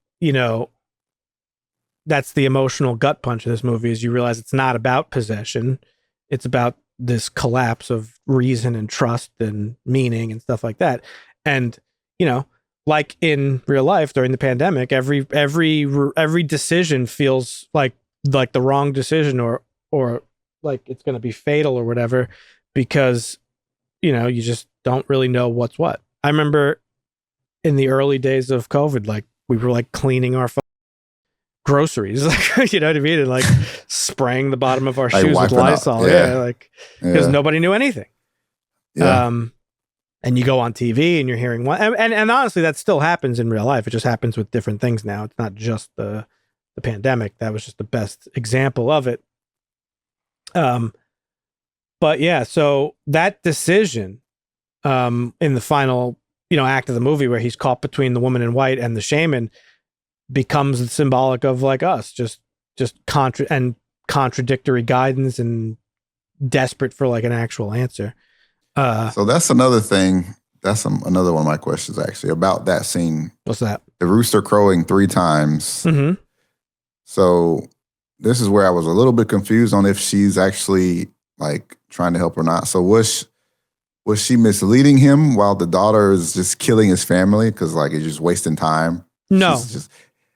that's the emotional gut punch of this movie, is you realize it's not about possession. It's about this collapse of reason and trust and meaning and stuff like that. And, like in real life during the pandemic, every decision feels like the wrong decision, or like it's going to be fatal or whatever, because, you just don't really know what's what. I remember in the early days of COVID, like we were like cleaning our groceries, like, you know what I mean? And like spraying the bottom of our shoes with Lysol. Because nobody knew anything. And you go on TV and you're hearing one, and honestly, that still happens in real life. It just happens with different things now. It's not just the pandemic. That was just the best example of it. But yeah, so that decision, in the final, act of the movie, where he's caught between the woman in white and the shaman, becomes symbolic of like us, just contradictory guidance and desperate for like an actual answer. So that's another thing. That's another one of my questions actually about that scene. What's that? The rooster crowing 3 times. Mm-hmm. So this is where I was a little bit confused on if she's actually like trying to help or not. So was she misleading him while the daughter is just killing his family? Because like it's just wasting time. No. She's just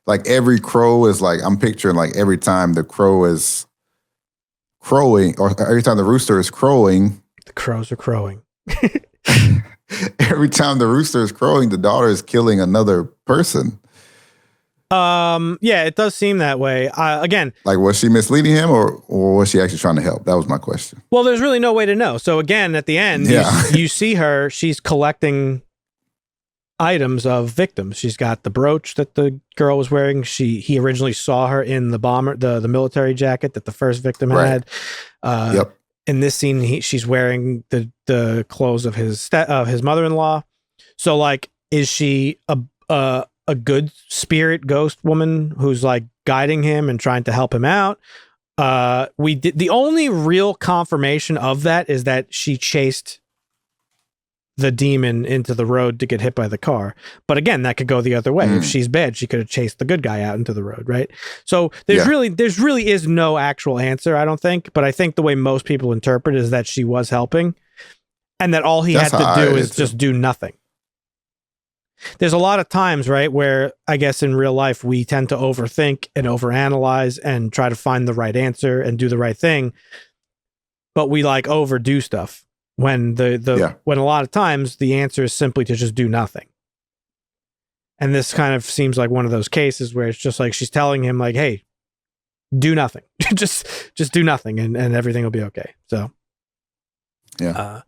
like every crow is like, I'm picturing like every time the crow is crowing, or every time the rooster is crowing. The crows are crowing. Every time the rooster is crowing, the daughter is killing another person. Yeah, it does seem that way. Again, Like, was she misleading him, or was she actually trying to help? That was my question. well, there's really no way to know. So again, at the end, Yeah. you see her. She's collecting items of victims. She's got the brooch that the girl was wearing. He originally saw her in the bomber, the military jacket that the first victim Right. had. Yep. In this scene, she's wearing the clothes of his mother-in-law. So, like, is she a good spirit ghost woman who's like guiding him and trying to help him out? The only real confirmation of that is that she chased the demon into the road to get hit by the car. But again, that could go the other way. If she's bad, she could have chased the good guy out into the road, right? So there's really is no actual answer, I don't think. But I think the way most people interpret is that she was helping, and that all he had to do is just do nothing. There's a lot of times, right, where I guess in real life we tend to overthink and overanalyze and try to find the right answer and do the right thing, but we like overdo stuff when when a lot of times the answer is simply to just do nothing. And this kind of seems like one of those cases where it's just like she's telling him like, hey, do nothing. just do nothing and everything will be okay. So Yeah.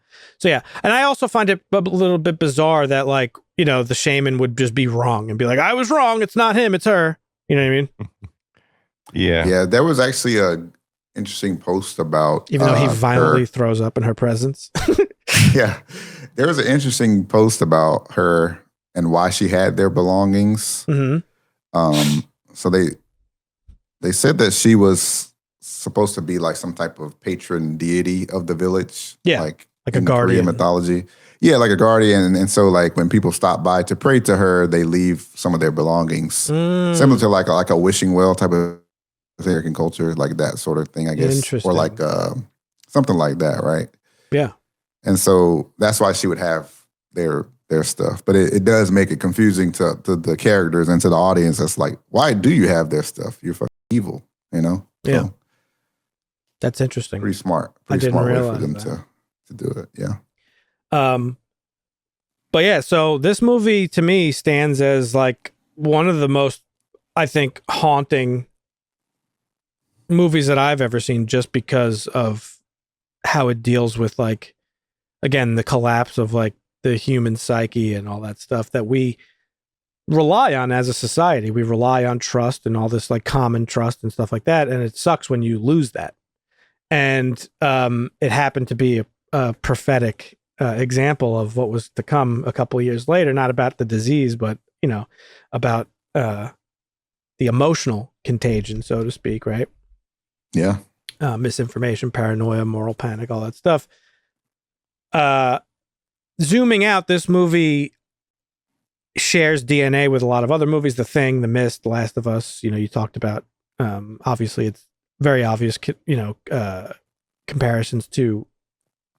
And I also find it a little bit bizarre that, like, you know, the shaman would just be wrong and be like, I was wrong. It's not him. It's her. You know what I mean? Yeah. Yeah. There was actually a interesting post about, even though he violently throws up in her presence. Yeah. There was an interesting post about her and why she had their belongings. Mm-hmm. So they said that she was supposed to be like some type of patron deity of the village. Yeah. Like a guardian. Korean mythology. Yeah, like a guardian. And so like when people stop by to pray to her, they leave some of their belongings. Similar to like a wishing well type of American culture, like that sort of thing, I guess. Interesting. Or like something like that, right? Yeah. And so that's why she would have their stuff. But it does make it confusing to the characters and to the audience. That's like, why do you have their stuff? You're fucking evil, you know? Yeah. So, that's interesting. pretty smart. I didn't Smart way realize for them that. to do it. Yeah. But yeah, so this movie to me stands as like one of the most, I think, haunting movies that I've ever seen, just because of how it deals with, like, again, the collapse of like the human psyche and all that stuff that we rely on as a society. We rely on trust and all this like common trust and stuff like that. And it sucks when you lose that. And it happened to be a prophetic example of what was to come a couple of years later, not about the disease, but, you know, about the emotional contagion, so to speak, right? Yeah. Misinformation, paranoia, moral panic, all that stuff. Zooming out, this movie shares DNA with a lot of other movies. The Thing, The Mist, The Last of Us, you know, you talked about. Obviously, it's very obvious, you know, comparisons to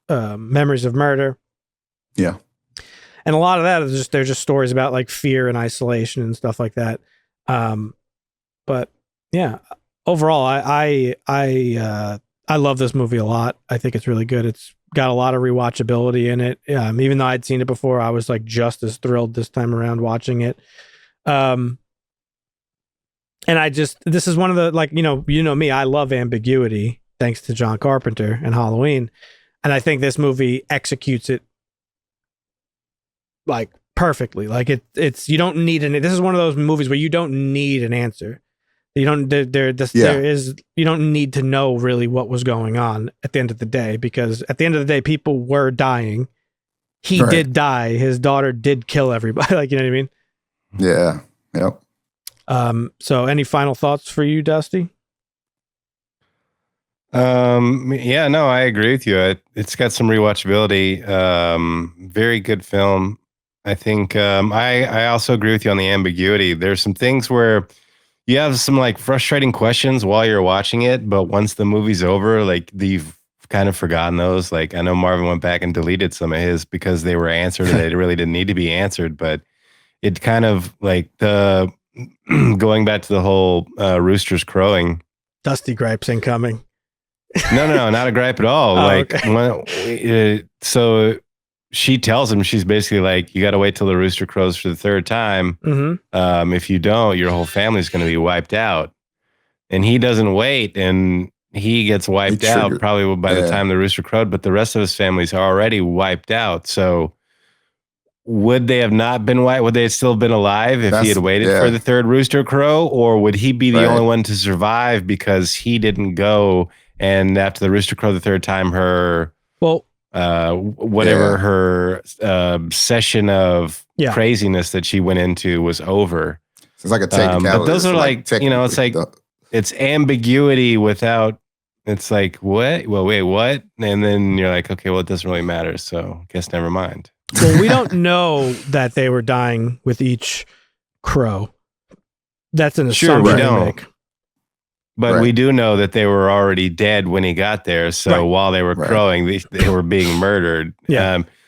Memories of Murder. Yeah. And a lot of that is just, they're just stories about like fear and isolation and stuff like that. But yeah, overall, I love this movie a lot. I think it's really good. It's got a lot of rewatchability in it. Even though I'd seen it before, I was like just as thrilled this time around watching it. And this is one of the, like, you know me, I love ambiguity thanks to John Carpenter and Halloween. And I think this movie executes it like perfectly. Like it's you don't need this is one of those movies where you don't need an answer. You don't you don't need to know really what was going on at the end of the day, because at the end of the day, people were dying. He did die. His daughter did kill everybody. Like, you know what I mean? Yeah. Yep. So any final thoughts for you, Dusty? Yeah, no, I agree with you. It's got some rewatchability. Very good film. I think I also agree with you on the ambiguity. There's some things where you have some like frustrating questions while you're watching it, but once the movie's over, like you've kind of forgotten those. Like I know Marvin went back and deleted some of his because they were answered and they really didn't need to be answered, but it kind of like the going back to the whole roosters crowing. Dusty gripes incoming. No, not a gripe at all. Oh, like okay. so she tells him, she's basically like, you got to wait till the rooster crows for the third time. If you don't, your whole family's going to be wiped out. And he doesn't wait, and he gets wiped out probably by the time the rooster crowed, but the rest of his family's already wiped out. So would they have not been wiped? Would they have still been alive if he had waited for the third rooster crow? Or would he be the only one to survive because he didn't go? And after the rooster crowed the third time, her session of craziness that she went into was over. It's like a technicality. But those are like it's like it's ambiguity without. It's like what? Well, wait, what? And then you're like, okay, well, it doesn't really matter. So guess never mind. Well, we don't know that they were dying with each crow. That's an assumption we make. But we do know that they were already dead when he got there. So while they were crowing, they were being murdered.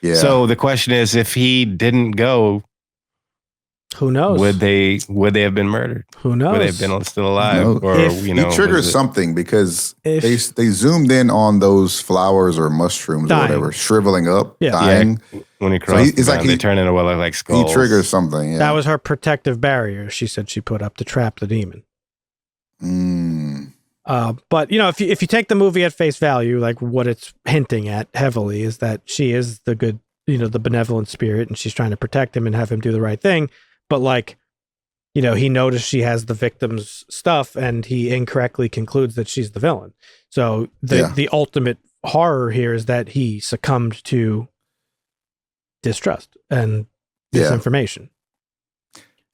So the question is, if he didn't go, who knows? Would they have been murdered? Who knows? Would they have been still alive? Or he triggers something because they zoomed in on those flowers or mushrooms or whatever, shriveling up, dying. Yeah. When he crossed, they turn into what look like skulls. He triggers something. Yeah. That was her protective barrier. She said she put up to trap the demon. But if you take the movie at face value, like what it's hinting at heavily is that she is the good, the benevolent spirit, and she's trying to protect him and have him do the right thing. But he noticed she has the victim's stuff, and he incorrectly concludes that she's the villain. So the ultimate horror here is that he succumbed to distrust and disinformation.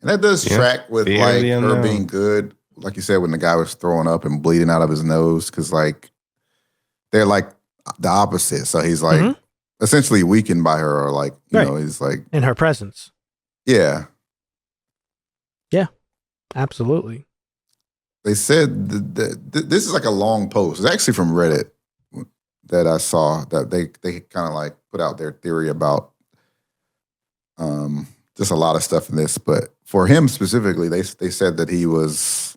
And that does track with her being good. Like you said, when the guy was throwing up and bleeding out of his nose, because they're like the opposite. So he's like essentially weakened by her, or he's like in her presence. Yeah. Yeah, absolutely. They said this is like a long post. It's actually from Reddit that I saw that they kind of like put out their theory about just a lot of stuff in this. But for him specifically, they said that he was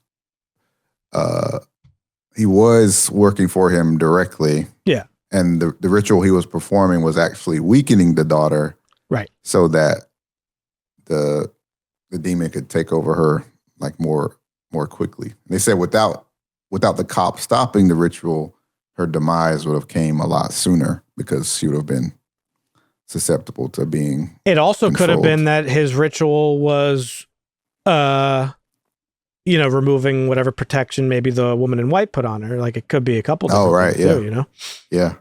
working for him directly. Yeah. And the ritual he was performing was actually weakening the daughter. Right. So that the demon could take over her like more quickly. And they said without the cop stopping the ritual, her demise would have came a lot sooner because she would have been susceptible to being It also could have been that his ritual was removing whatever protection maybe the woman in white put on her. Like it could be a couple different things too, Yeah.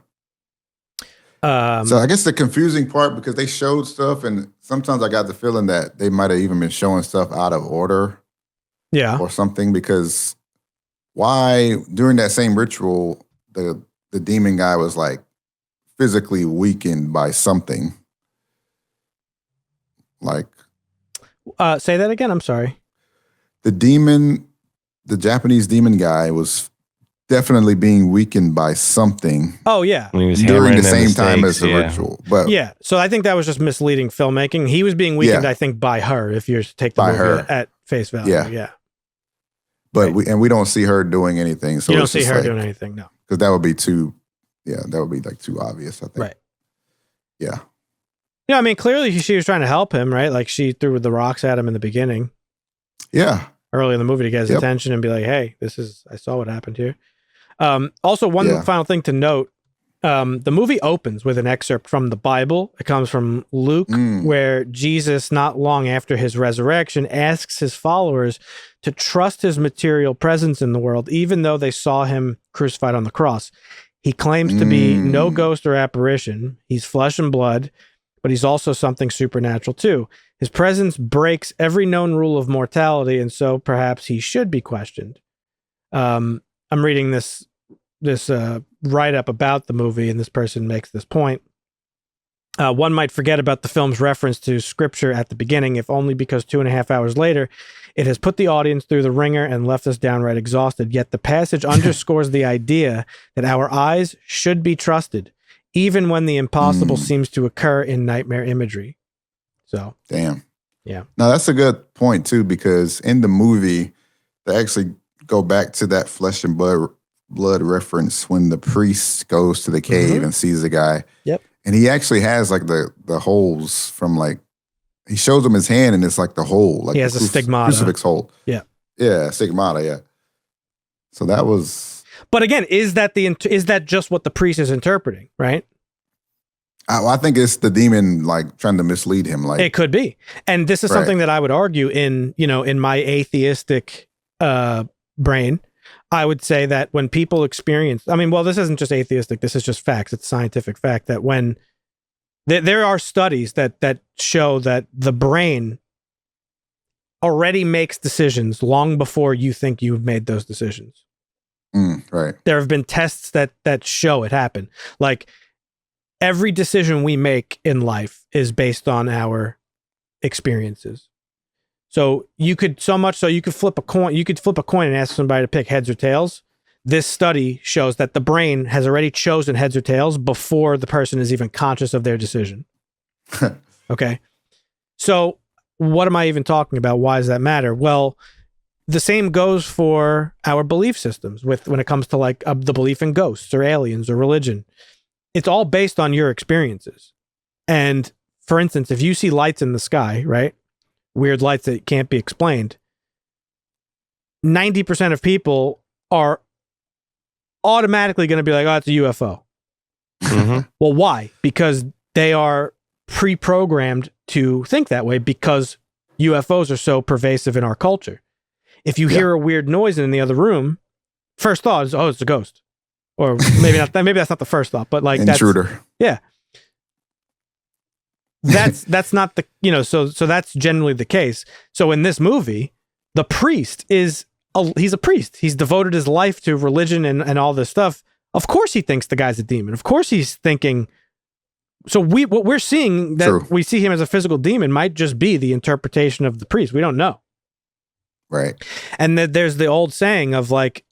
So I guess the confusing part, because they showed stuff, and sometimes I got the feeling that they might have even been showing stuff out of order. Yeah. Or something, because why during that same ritual, the demon guy was like physically weakened by something. Like say that again, I'm sorry. The Japanese demon guy was definitely being weakened by something. Oh yeah, during the same time as the ritual. But so I think that was just misleading filmmaking. He was being weakened, I think, by her. If you're to take the movie at face value, But we don't see her doing anything. So you don't see her doing anything, no, because that would be too too obvious. I think. Right. Yeah. Yeah, I mean, clearly she was trying to help him, right? Like she threw the rocks at him in the beginning. Yeah. Early in the movie to get his attention and be like, hey, I saw what happened here. Also, one final thing to note, the movie opens with an excerpt from the Bible. It comes from Luke, where Jesus, not long after his resurrection, asks his followers to trust his material presence in the world, even though they saw him crucified on the cross. He claims to be no ghost or apparition. He's flesh and blood, but he's also something supernatural too. His presence breaks every known rule of mortality, and so perhaps he should be questioned. I'm reading this write-up about the movie, and this person makes this point. One might forget about the film's reference to scripture at the beginning, if only because 2.5 hours later, it has put the audience through the ringer and left us downright exhausted. Yet the passage underscores the idea that our eyes should be trusted, even when the impossible seems to occur in nightmare imagery. So, damn. Yeah. Now, that's a good point, too, because in the movie, they actually go back to that flesh and blood reference when the priest goes to the cave and sees the guy. Yep. And he actually has like the holes from like, he shows him his hand and it's like the hole. Like he has a stigmata. Crucifix hole. Yeah. Yeah, stigmata, yeah. So that was... But again, is that just what the priest is interpreting, right? I think it's the demon like trying to mislead him. Like it could be. And this is something that I would argue in my atheistic brain. I would say that when people experience, I mean, well, this isn't just atheistic. This is just facts. It's scientific fact that when there are studies that show that the brain already makes decisions long before you think you've made those decisions. Right. There have been tests that show it happen. Like every decision we make in life is based on our experiences. So you could flip a coin. You could flip a coin and ask somebody to pick heads or tails. This study shows that the brain has already chosen heads or tails before the person is even conscious of their decision. Okay. So what am I even talking about? Why does that matter? Well, the same goes for our belief systems when it comes to like the belief in ghosts or aliens or religion. It's all based on your experiences. And for instance, if you see lights in the sky, right? Weird lights that can't be explained, 90% of people are automatically going to be like, oh, it's a UFO. Mm-hmm. Well, why? Because they are pre-programmed to think that way because UFOs are so pervasive in our culture. If you hear a weird noise in the other room, first thought is, oh, it's a ghost. Or maybe not. Maybe that's not the first thought, but like intruder. That's not the, so that's generally the case. So in this movie, the priest he's a priest. He's devoted his life to religion and all this stuff. Of course he thinks the guy's a demon. Of course he's thinking. So what we're seeing that we see him as a physical demon might just be the interpretation of the priest. We don't know. Right. And there's the old saying of like,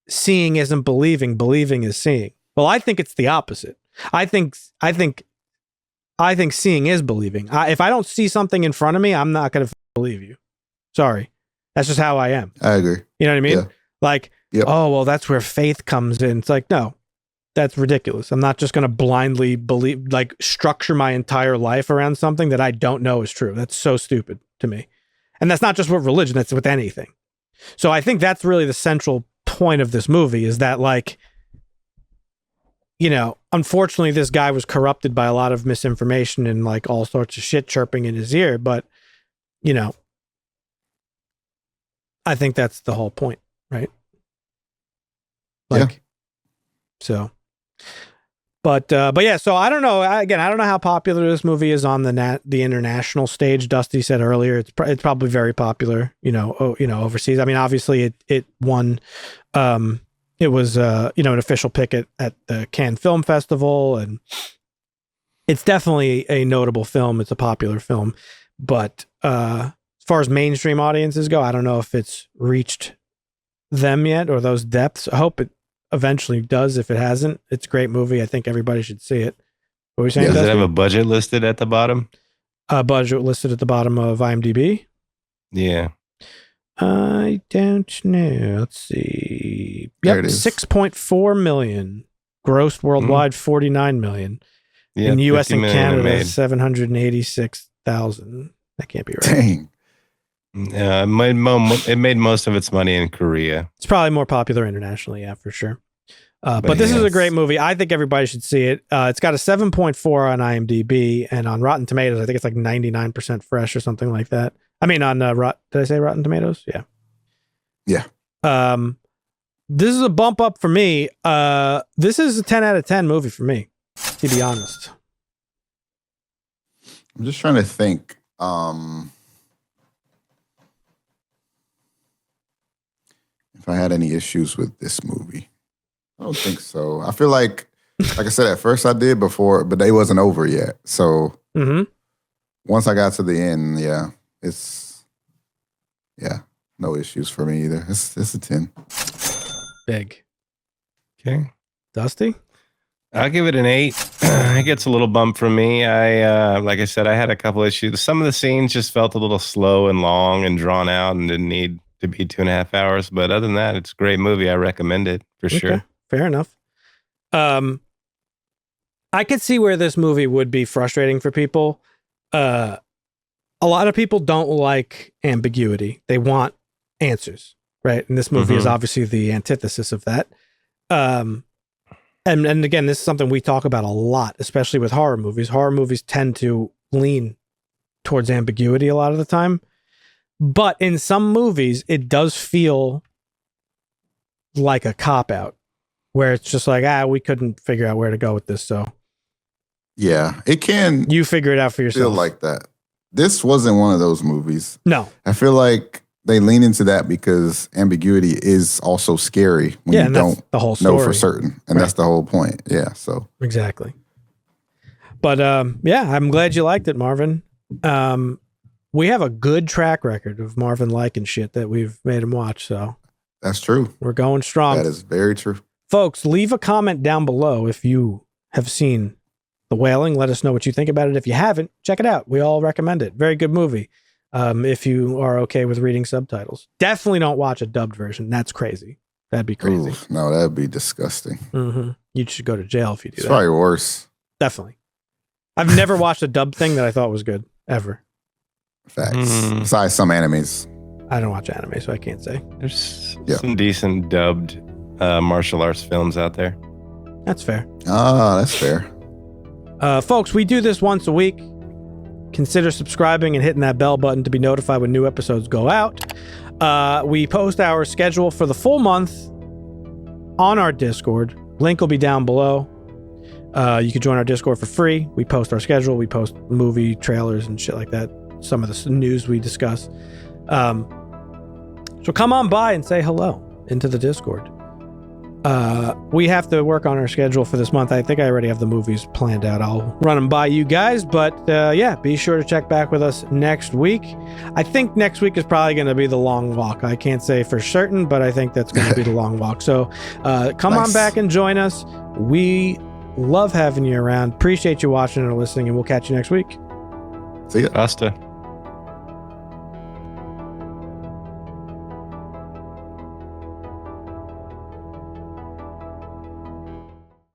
seeing isn't believing, believing is seeing. Well, I think it's the opposite. I think seeing is believing. If I don't see something in front of me, I'm not going to believe you. Sorry. That's just how I am. I agree. You know what I mean? Yeah. Like, oh, well, that's where faith comes in. It's like, no, that's ridiculous. I'm not just going to blindly believe, like structure my entire life around something that I don't know is true. That's so stupid to me. And that's not just with religion, that's with anything. So I think that's really the central point of this movie is that, like, unfortunately this guy was corrupted by a lot of misinformation and like all sorts of shit chirping in his ear. But, I think that's the whole point, right? Like, so, but yeah, so I don't know. I don't know how popular this movie is on the international stage. Dusty said earlier, it's probably very popular, overseas. I mean, obviously it won, it was, an official pick at the Cannes Film Festival, and it's definitely a notable film. It's a popular film, but as far as mainstream audiences go, I don't know if it's reached them yet or those depths. I hope it eventually does. If it hasn't, it's a great movie. I think everybody should see it. What were you saying? Does Dusty? it have a budget listed at the bottom? Budget listed at the bottom of IMDb? Yeah. I don't know. Let's see. There Yep, it is. 6.4 million. Grossed worldwide 49 million. Yeah, In the US 50 and million Canada, made. 786,000. That can't be right. Dang. It made most of its money in Korea. It's probably more popular internationally, yeah, for sure. But But this is a yes. great movie. I think everybody should see it. It's got a 7.4 on IMDb, and on Rotten Tomatoes, I think it's like 99% fresh or something like that. I mean, on did I say Rotten Tomatoes? Yeah. Yeah. This is a bump up for me. This is a 10 out of 10 movie for me, to be honest. I'm just trying to think. If I had any issues with this movie, I don't think so. I feel like I said, at first I did before, but they wasn't over yet. So once I got to the end, no issues for me either. It's a 10. Big. Okay. Dusty? I'll give it an 8. It gets a little bump from me. Like I said, I had a couple issues. Some of the scenes just felt a little slow and long and drawn out and didn't need to be 2.5 hours. But other than that, it's a great movie. I recommend it for sure. Fair enough. I could see where this movie would be frustrating for people. A lot of people don't like ambiguity. They want answers, right? And this movie is obviously the antithesis of that. And again, this is something we talk about a lot, especially with horror movies. Horror movies tend to lean towards ambiguity a lot of the time. But in some movies, it does feel like a cop-out, where it's just like, we couldn't figure out where to go with this, so. Yeah, it can. You figure it out for yourself. Feel like that. This wasn't one of those movies. No. I feel like they lean into that because ambiguity is also scary when you don't the whole story. know for certain. And that's the whole point. Yeah, so. Exactly. But yeah, I'm glad you liked it, Marvin. We have a good track record of Marvin liking shit that we've made him watch, so. That's true. We're going strong. That is very true. Folks, leave a comment down below if you have seen The Wailing. Let us know what you think about it. If you haven't, check it out. We all recommend it. Very good movie. If you are okay with reading subtitles. Definitely don't watch a dubbed version. That's crazy. That'd be crazy. Ooh, no, that'd be disgusting. Mm-hmm. You should go to jail if you do It's that. probably worse. Definitely. I've never watched a dubbed thing that I thought was good, ever. Facts. Besides some animes. I don't watch anime, so I can't say. There's some decent dubbed martial arts films out there. That's fair. Ah, that's fair. Folks, we do this once a week. Consider subscribing and hitting that bell button to be notified when new episodes go out. We post our schedule for the full month on our Discord. Link will be down below. You can join our Discord for free. We post our schedule. We post movie trailers and shit like that. Some of the news we discuss. So come on by and say hello into the Discord. We have to work on our schedule for this month. I think I already have the movies planned out. I'll run them by you guys, but yeah, be sure to check back with us next week. I think next week is probably going to be the long walk. I can't say for certain, but I think that's going to be the long walk. So come on back and join us. We love having you around. Appreciate you watching or listening, and we'll catch you next week. See ya. Basta.